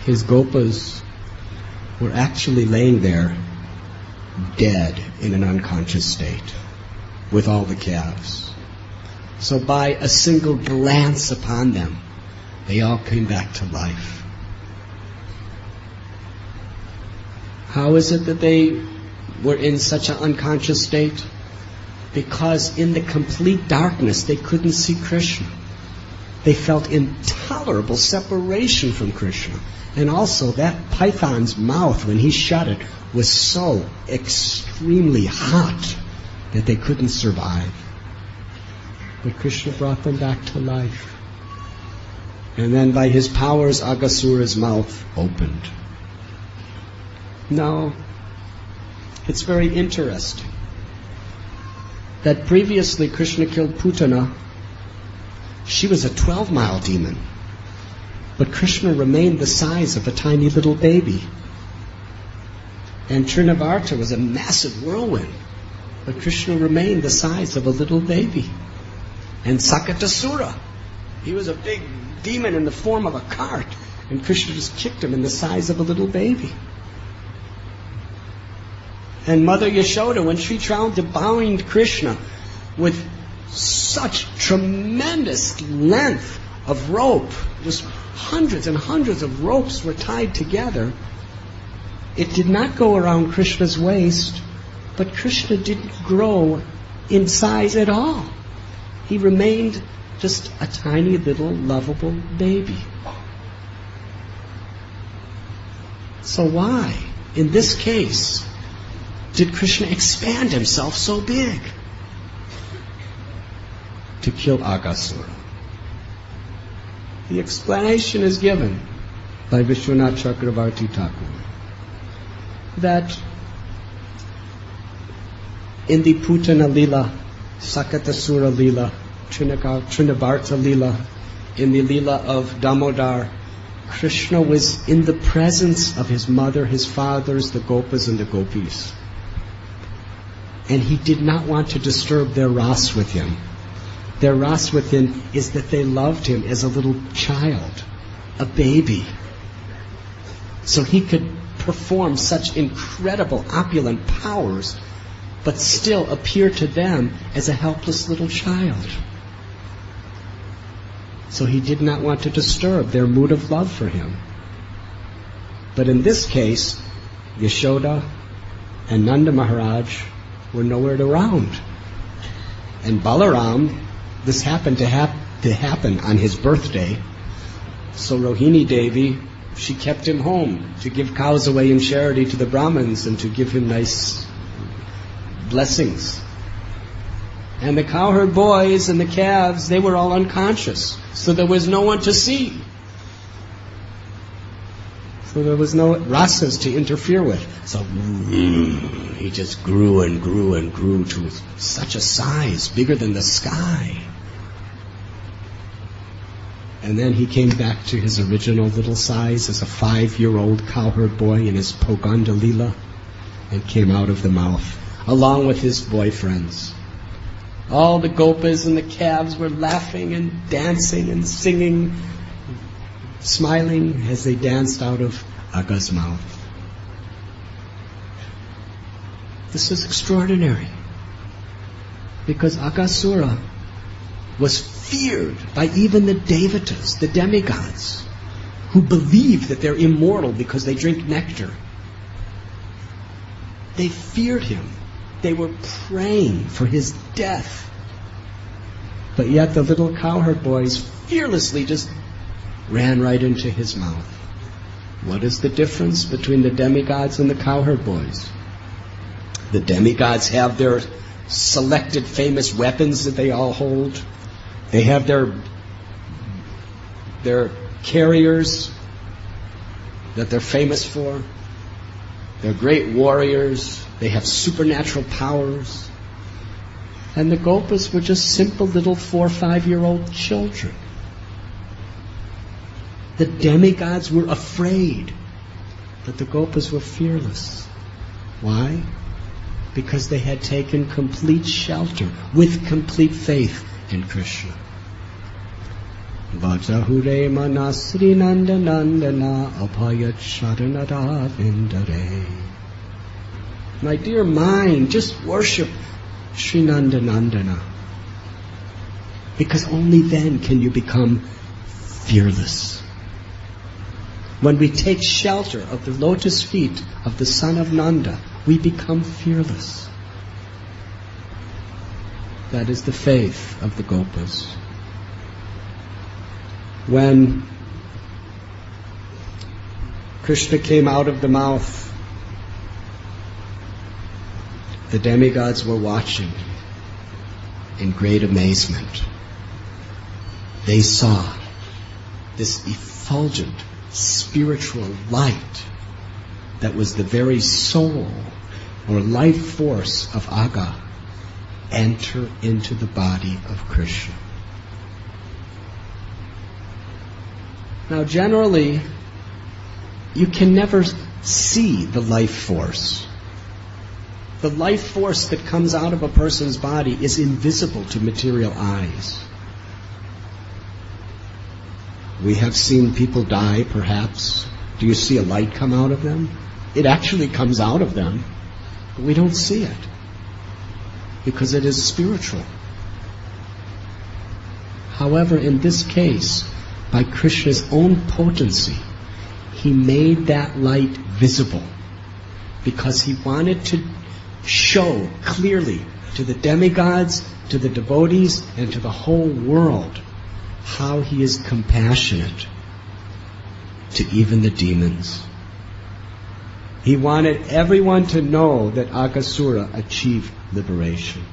his gopas were actually laying there dead in an unconscious state with all the calves. So by a single glance upon them, they all came back to life. How is it that they were in such an unconscious state? Because in the complete darkness they couldn't see Krishna. They felt intolerable separation from Krishna. And also that python's mouth, when he shut it, was so extremely hot that they couldn't survive. But Krishna brought them back to life. And then by his powers, Aghasura's mouth opened. Now, it's very interesting that previously Krishna killed Putana. She was a 12-mile demon. But Krishna remained the size of a tiny little baby. And Trinavarta was a massive whirlwind. But Krishna remained the size of a little baby. And Sakatasura, he was a big demon in the form of a cart. And Krishna just kicked him in the size of a little baby. And Mother Yashoda, when she tried to bind Krishna with such tremendous length of rope, just hundreds and hundreds of ropes were tied together, it did not go around Krishna's waist, but Krishna didn't grow in size at all. He remained just a tiny little lovable baby. So why, in this case, did Krishna expand himself so big? To kill Aghasura. The explanation is given by Vishwanath Chakravarti Thakur, that in the Putana Lila, Sakatasura Lila, Trinavarta Lila, in the Lila of Damodar, Krishna was in the presence of his mother, his fathers, the Gopas and the Gopis. And he did not want to disturb their ras with him. Their ras with him is that they loved him as a little child, a baby. So he could perform such incredible, opulent powers, but still appear to them as a helpless little child. So he did not want to disturb their mood of love for him. But in this case, Yashoda and Nanda Maharaj were nowhere around. And Balaram, this happened to happen on his birthday. So Rohini Devi, she kept him home to give cows away in charity to the Brahmins and to give him nice blessings. And the cowherd boys and the calves, they were all unconscious. So there was no one to see. So there was no rasas to interfere with. So he just grew and grew and grew to such a size, bigger than the sky. And then he came back to his original little size as a 5-year-old cowherd boy in his Poganda Lila, and came out of the mouth, along with his boyfriends. All the gopas and the calves were laughing and dancing and singing, smiling as they danced out of Aga's mouth. This is extraordinary, because Agasura was feared by even the devatas, the demigods, who believe that they're immortal because they drink nectar. They feared him. They were praying for his death. But yet the little cowherd boys fearlessly just ran right into his mouth. What is the difference between the demigods and the cowherd boys? The demigods have their selected famous weapons that they all hold. They have their carriers that they're famous for. They're great warriors. They have supernatural powers. And the gopas were just simple little 4 or 5-year-old children. The demigods were afraid, but the gopas were fearless. Why? Because they had taken complete shelter with complete faith in Krishna. Vajahure manasri nanda nandana apayat sharanara vindare. My dear mind, just worship Sri Nanda Nandana. Because only then can you become fearless. When we take shelter of the lotus feet of the son of Nanda, we become fearless. That is the faith of the Gopas. When Krishna came out of the mouth, the demigods were watching in great amazement. They saw this effulgent spiritual light that was the very soul or life force of Aga enter into the body of Krishna. Now generally, you can never see the life force. The life force that comes out of a person's body is invisible to material eyes. We have seen people die, perhaps. Do you see a light come out of them? It actually comes out of them, but we don't see it because it is spiritual. However, in this case, by Krishna's own potency, he made that light visible because he wanted to show clearly to the demigods, to the devotees, and to the whole world how he is compassionate to even the demons. He wanted everyone to know that Agasura achieved liberation.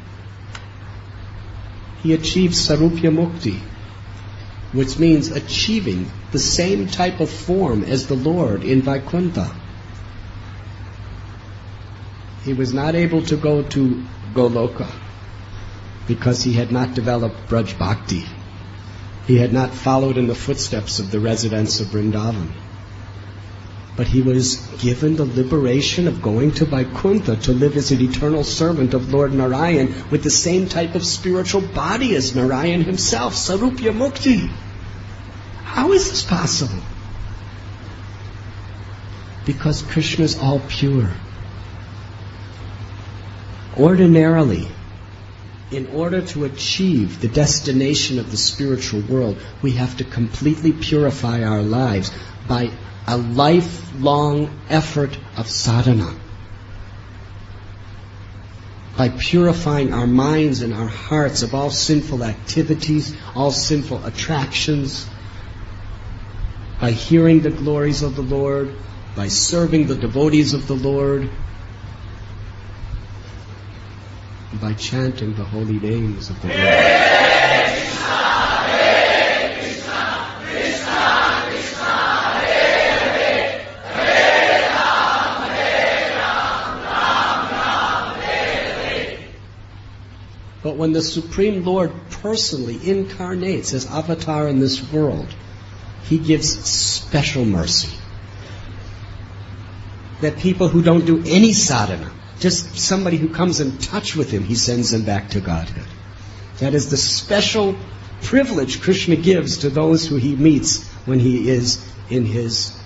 He achieved Sarupya Mukti. which means achieving the same type of form as the Lord in Vaikuntha. He was not able to go to Goloka because he had not developed Braj Bhakti. He had not followed in the footsteps of the residents of Vrindavan. But he was given the liberation of going to Vaikuntha to live as an eternal servant of Lord Narayan with the same type of spiritual body as Narayan himself, Sarupya Mukti. How is this possible? Because Krishna is all pure. Ordinarily, in order to achieve the destination of the spiritual world, we have to completely purify our lives by a lifelong effort of sadhana. By purifying our minds and our hearts of all sinful activities, all sinful attractions, by hearing the glories of the Lord, by serving the devotees of the Lord, by chanting the holy names of the Lord. But when the Supreme Lord personally incarnates as avatar in this world, He gives special mercy. That people who don't do any sadhana, just somebody who comes in touch with Him, He sends them back to Godhead. That is the special privilege Krishna gives to those who He meets when He is in His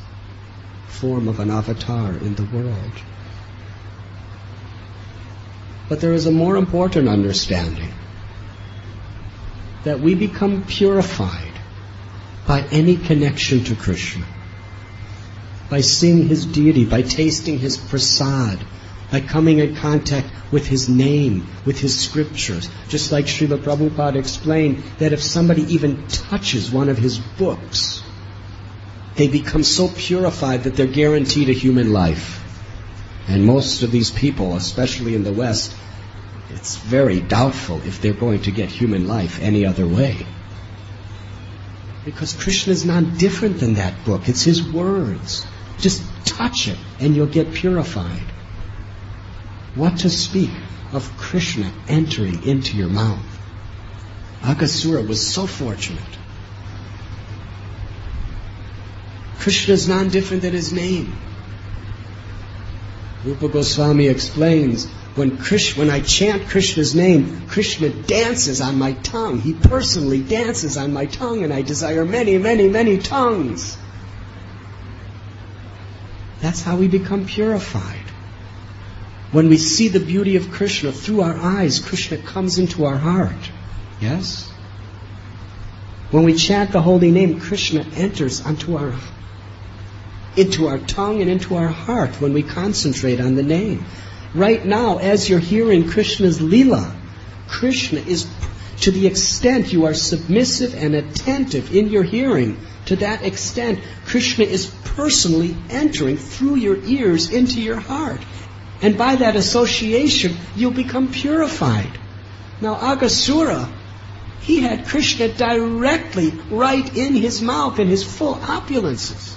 form of an avatar in the world. But there is a more important understanding, that we become purified by any connection to Krishna, by seeing His deity, by tasting His prasad, by coming in contact with His name, with His scriptures. Just like Srila Prabhupada explained, that if somebody even touches one of His books, they become so purified that they're guaranteed a human life. And most of these people, especially in the West, it's very doubtful if they're going to get human life any other way. Because Krishna is not different than that book. It's His words. Just touch it and you'll get purified. What to speak of Krishna entering into your mouth? Aghasura was so fortunate. Krishna is not different than His name. Rupa Goswami explains, when I chant Krishna's name, Krishna dances on my tongue. He personally dances on my tongue, and I desire many, many, many tongues. That's how we become purified. When we see the beauty of Krishna through our eyes, Krishna comes into our heart. Yes? When we chant the holy name, Krishna enters into our tongue and into our heart when we concentrate on the name. Right now, as you're hearing Krishna's Leela, Krishna is, to the extent you are submissive and attentive in your hearing, to that extent, Krishna is personally entering through your ears into your heart. And by that association, you'll become purified. Now, Aghasura, he had Krishna directly right in his mouth in his full opulences.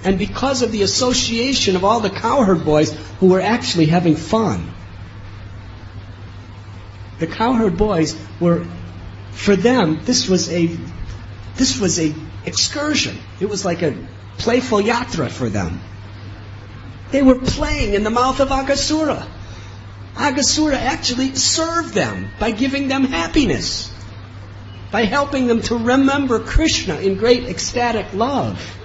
And because of the association of all the cowherd boys who were actually having fun, the cowherd boys were, for them, this was a excursion. It was like a playful yatra for them. They were playing in the mouth of Aghasura. Aghasura actually served them by giving them happiness, by helping them to remember Krishna in great ecstatic love.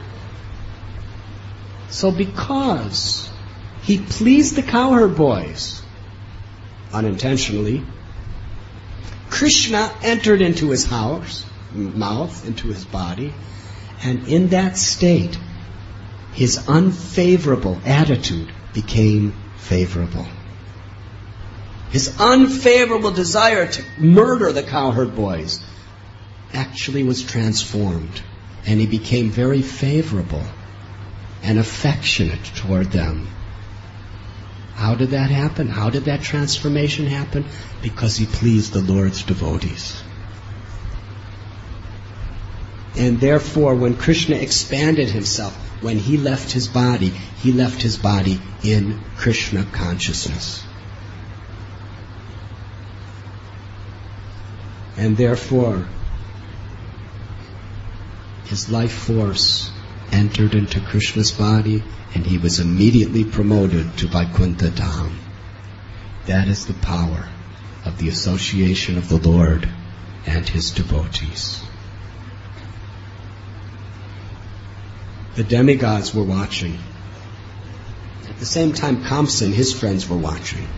So because he pleased the cowherd boys, unintentionally, Krishna entered into his mouth, into his body, and in that state, his unfavorable attitude became favorable. His unfavorable desire to murder the cowherd boys actually was transformed, and he became very favorable and affectionate toward them. How did that happen? How did that transformation happen? Because he pleased the Lord's devotees. And therefore, when Krishna expanded himself, when he left his body in Krishna consciousness. And therefore, his life force entered into Krishna's body, and he was immediately promoted to Vaikuntha Dham. That is the power of the association of the Lord and his devotees. The demigods were watching. At the same time, Kamsa and his friends were watching.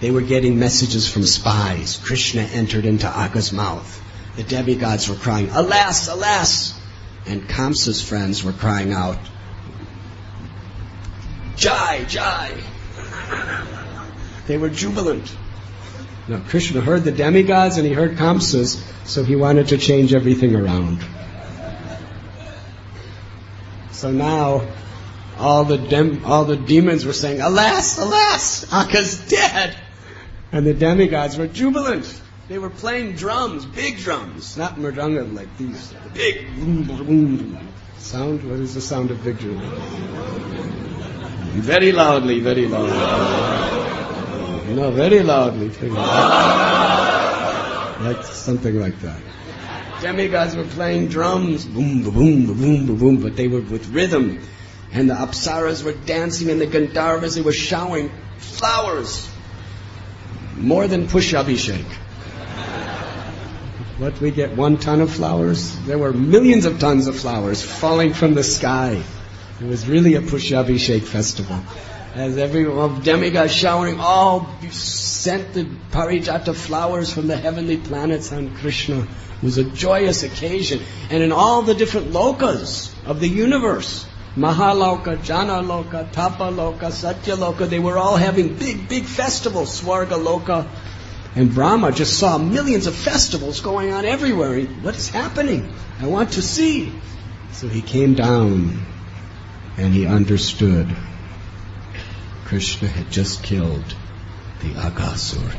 They were getting messages from spies. Krishna entered into Agga's mouth. The demigods were crying, "Alas, alas!" And Kamsa's friends were crying out, "Jai, Jai!" They were jubilant. Now, Krishna heard the demigods and he heard Kamsa's, so he wanted to change everything around. So now, all the demons were saying, "Alas, alas, Agga's dead!" And the demigods were jubilant. They were playing drums, big drums, not mridanga like these. Big boom, boom. Sound? What is the sound of big drum? Very loudly, very loudly. No, very loudly. Like something like that. Demigods were playing drums, boom, boom, boom, boom, but they were with rhythm. And the apsaras were dancing, and the Gandharvas, they were showering flowers. More than Pushabhishek. What, we get 1 ton of flowers? There were millions of tons of flowers falling from the sky. It was really a Pushabhishek festival. As every demigod showering, all sent the parijata flowers from the heavenly planets on Krishna. It was a joyous occasion. And in all the different lokas of the universe, Mahaloka, Janaloka, Tapaloka, Satyaloka, they were all having big, big festivals, Swargaloka. And Brahma just saw millions of festivals going on everywhere. What is happening? I want to see. So he came down and he understood Krishna had just killed the Aghasura.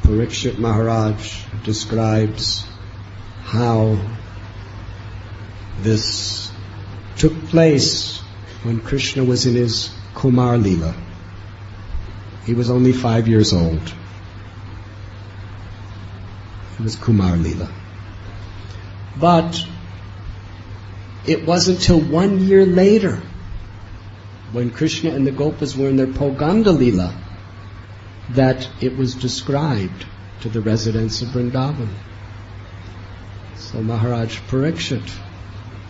Parikshit Maharaj describes how this took place when Krishna was in his Kumar Leela. He was only 5 years old. It was Kumar Leela. But it wasn't till 1 year later, when Krishna and the Gopas were in their Poganda Leela, that it was described to the residents of Vrindavan. So Maharaj Parikshit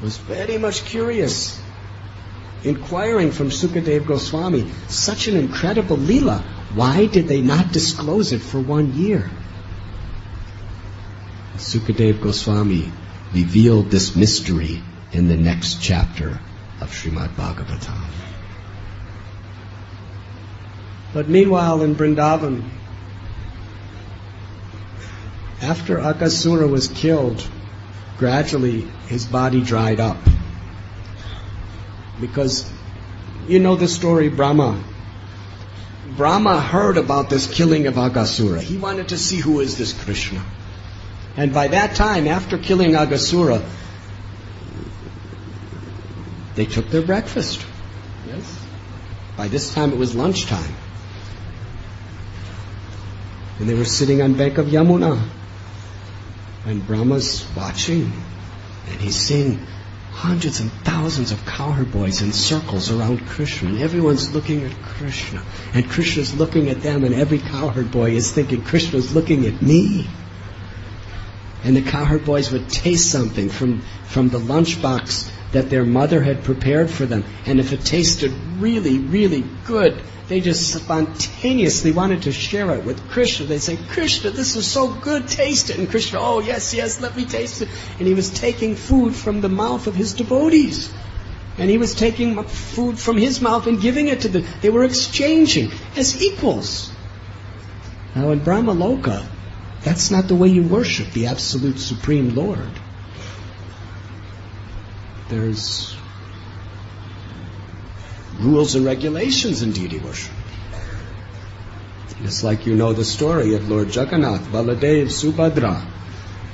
was very much curious, inquiring from Sukadev Goswami, such an incredible Leela, why did they not disclose it for 1 year? Sukadev Goswami revealed this mystery in the next chapter of Srimad Bhagavatam. But meanwhile in Vrindavan, after Aghasura was killed, gradually his body dried up. Because, you know the story, Brahma. Brahma heard about this killing of Aghasura. He wanted to see who is this Krishna. And by that time, after killing Aghasura, they took their breakfast. Yes. By this time it was lunchtime. And they were sitting on bank of Yamuna. And Brahma's watching. And he's seeing hundreds and thousands of cowherd boys in circles around Krishna. And everyone's looking at Krishna. And Krishna's looking at them. And every cowherd boy is thinking, Krishna's looking at me. And the cowherd boys would taste something from the lunchbox that their mother had prepared for them. And if it tasted really, really good, they just spontaneously wanted to share it with Krishna. They'd say, Krishna, this is so good, taste it. And Krishna, oh yes, yes, let me taste it. And he was taking food from the mouth of his devotees. And he was taking food from his mouth and giving it to them. They were exchanging as equals. Now in Brahma Loka, that's not the way you worship the absolute Supreme Lord. There's rules and regulations in deity worship. Just like you know the story of Lord Jagannath, Baladev, Subhadra.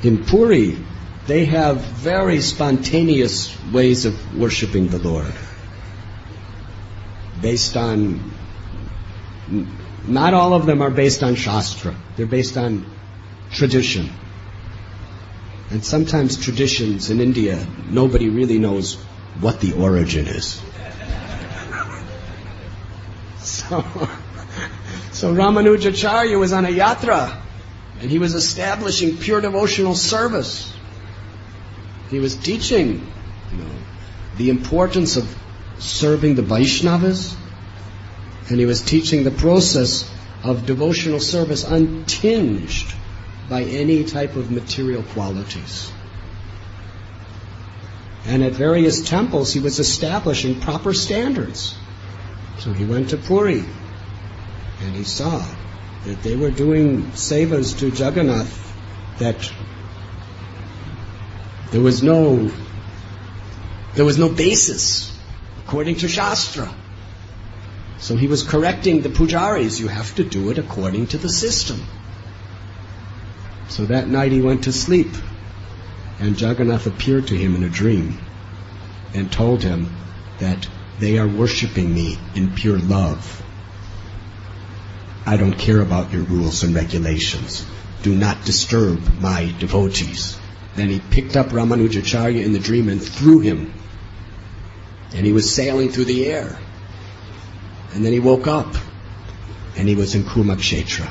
in Puri, they have very spontaneous ways of worshiping the Lord. Based on, not all of them are based on Shastra. They're based on tradition. And sometimes traditions in India, nobody really knows what the origin is. So Ramanujacharya was on a yatra, and he was establishing pure devotional service. He was teaching, the importance of serving the Vaishnavas, and he was teaching the process of devotional service untinged by any type of material qualities. And at various temples he was establishing proper standards. So he went to Puri, and he saw that they were doing sevas to Jagannath, that there was no basis according to Shastra. So he was correcting the pujaris. You have to do it according to the system. So that night he went to sleep, and Jagannath appeared to him in a dream and told him that they are worshipping me in pure love. I don't care about your rules and regulations. Do not disturb my devotees. Then he picked up Ramanujacharya in the dream and threw him. And he was sailing through the air. And then he woke up, and he was in Kurmakshetra,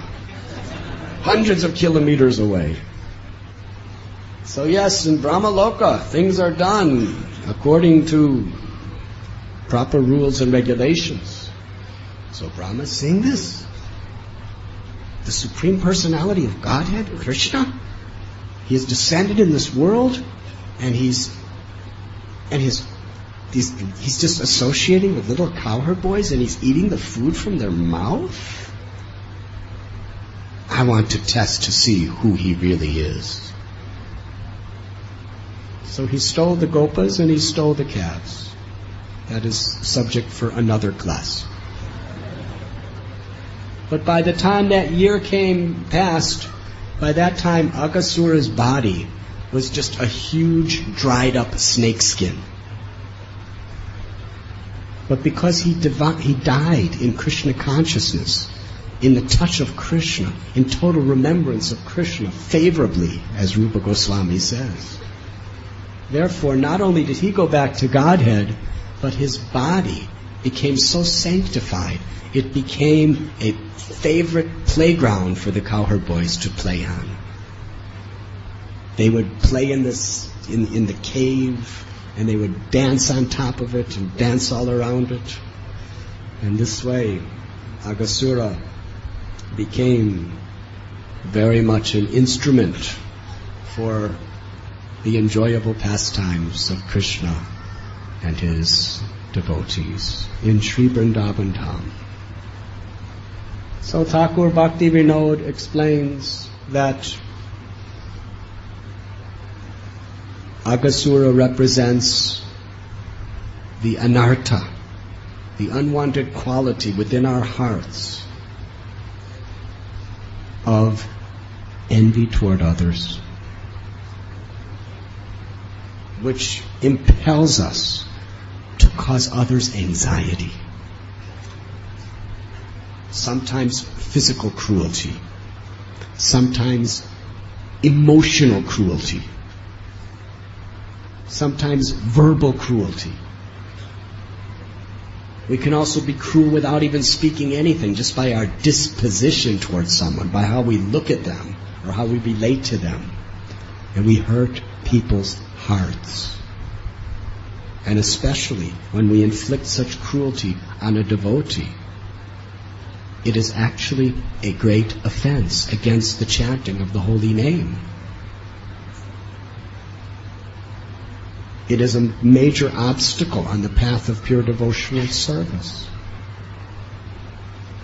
hundreds of kilometers away. So yes, in Brahmaloka, things are done according to proper rules and regulations. So Brahma is saying this. The Supreme Personality of Godhead, Krishna, he has descended in this world, and he's just associating with little cowherd boys, and he's eating the food from their mouth? I want to test to see who he really is. So he stole the gopas and he stole the calves. That is subject for another class. But by the time that year came past, by that time Aghasura's body was just a huge dried up snakeskin. But because he died in Krishna consciousness, in the touch of Krishna, in total remembrance of Krishna, favorably, as Rupa Goswami says. Therefore, not only did he go back to Godhead, but his body became so sanctified, it became a favorite playground for the cowherd boys to play on. They would play in the cave, and they would dance on top of it and dance all around it. And this way, Aghasura became very much an instrument for the enjoyable pastimes of Krishna and his devotees in Sri Vrindavan Dham. So Thakur Bhakti Vinod explains that Aghasura represents the anartha, the unwanted quality within our hearts of envy toward others, which impels us to cause others anxiety. Sometimes physical cruelty, sometimes emotional cruelty, sometimes verbal cruelty. We can also be cruel without even speaking anything, just by our disposition towards someone, by how we look at them or how we relate to them. And we hurt people's hearts. And especially when we inflict such cruelty on a devotee, it is actually a great offense against the chanting of the holy name. It is a major obstacle on the path of pure devotional service.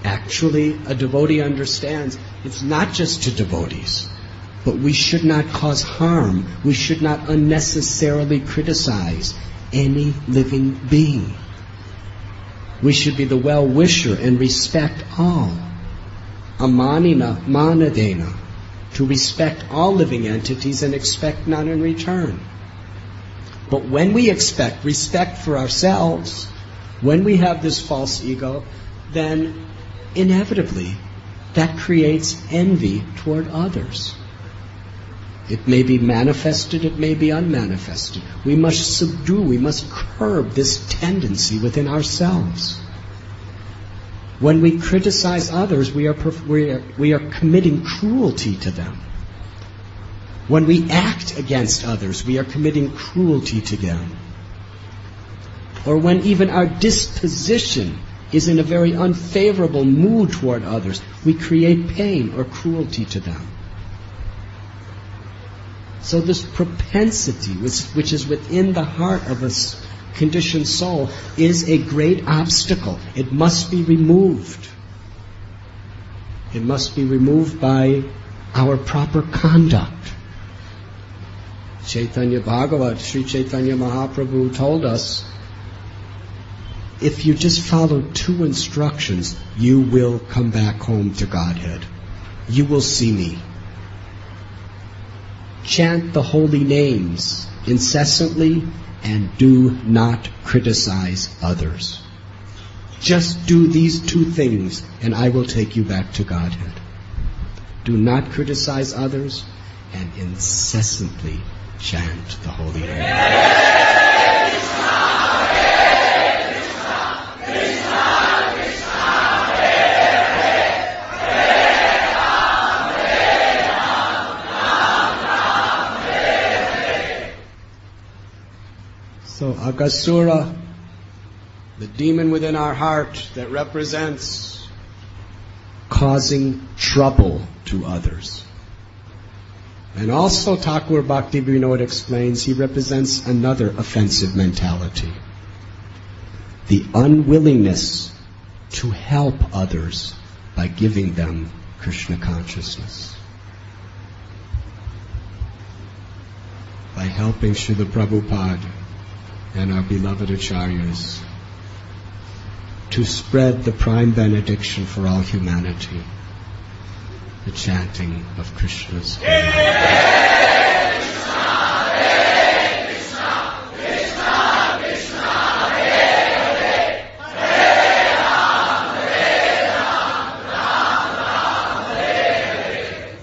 Actually, a devotee understands it's not just to devotees, but we should not cause harm. We should not unnecessarily criticize any living being. We should be the well-wisher and respect all. Amanina manadena, to respect all living entities and expect none in return. But when we expect respect for ourselves, when we have this false ego, then inevitably that creates envy toward others. It may be manifested, it may be unmanifested. We must subdue, we must curb this tendency within ourselves. When we criticize others, we are committing cruelty to them. When we act against others, we are committing cruelty to them. Or when even our disposition is in a very unfavorable mood toward others, we create pain or cruelty to them. So this propensity, which is within the heart of a conditioned soul, is a great obstacle. It must be removed. It must be removed by our proper conduct. Chaitanya Bhagavat, Sri Chaitanya Mahaprabhu told us, if you just follow 2 instructions, you will come back home to Godhead. You will see me. Chant the holy names incessantly and do not criticize others. Just do these 2 things and I will take you back to Godhead. Do not criticize others and incessantly chant the holy name. So Aghasura, the demon within our heart that represents causing trouble to others. And also Thakur Bhakti Vinod explains he represents another offensive mentality. The unwillingness to help others by giving them Krishna consciousness. By helping Srila Prabhupada and our beloved Acharyas to spread the prime benediction for all humanity, the chanting of Krishna's name.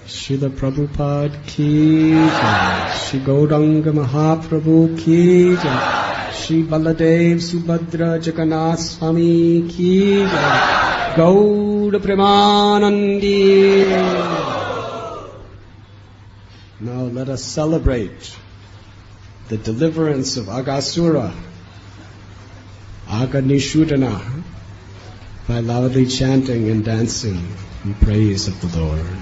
Srila Prabhupada ki jai, Shri Gauranga Mahaprabhu ki jai, Shri Baladev Subhadra Jagannath Swami ki jai, Gaur Premanandi. Now let us celebrate the deliverance of Aghasura, Aganishudana, by loudly chanting and dancing in praise of the Lord.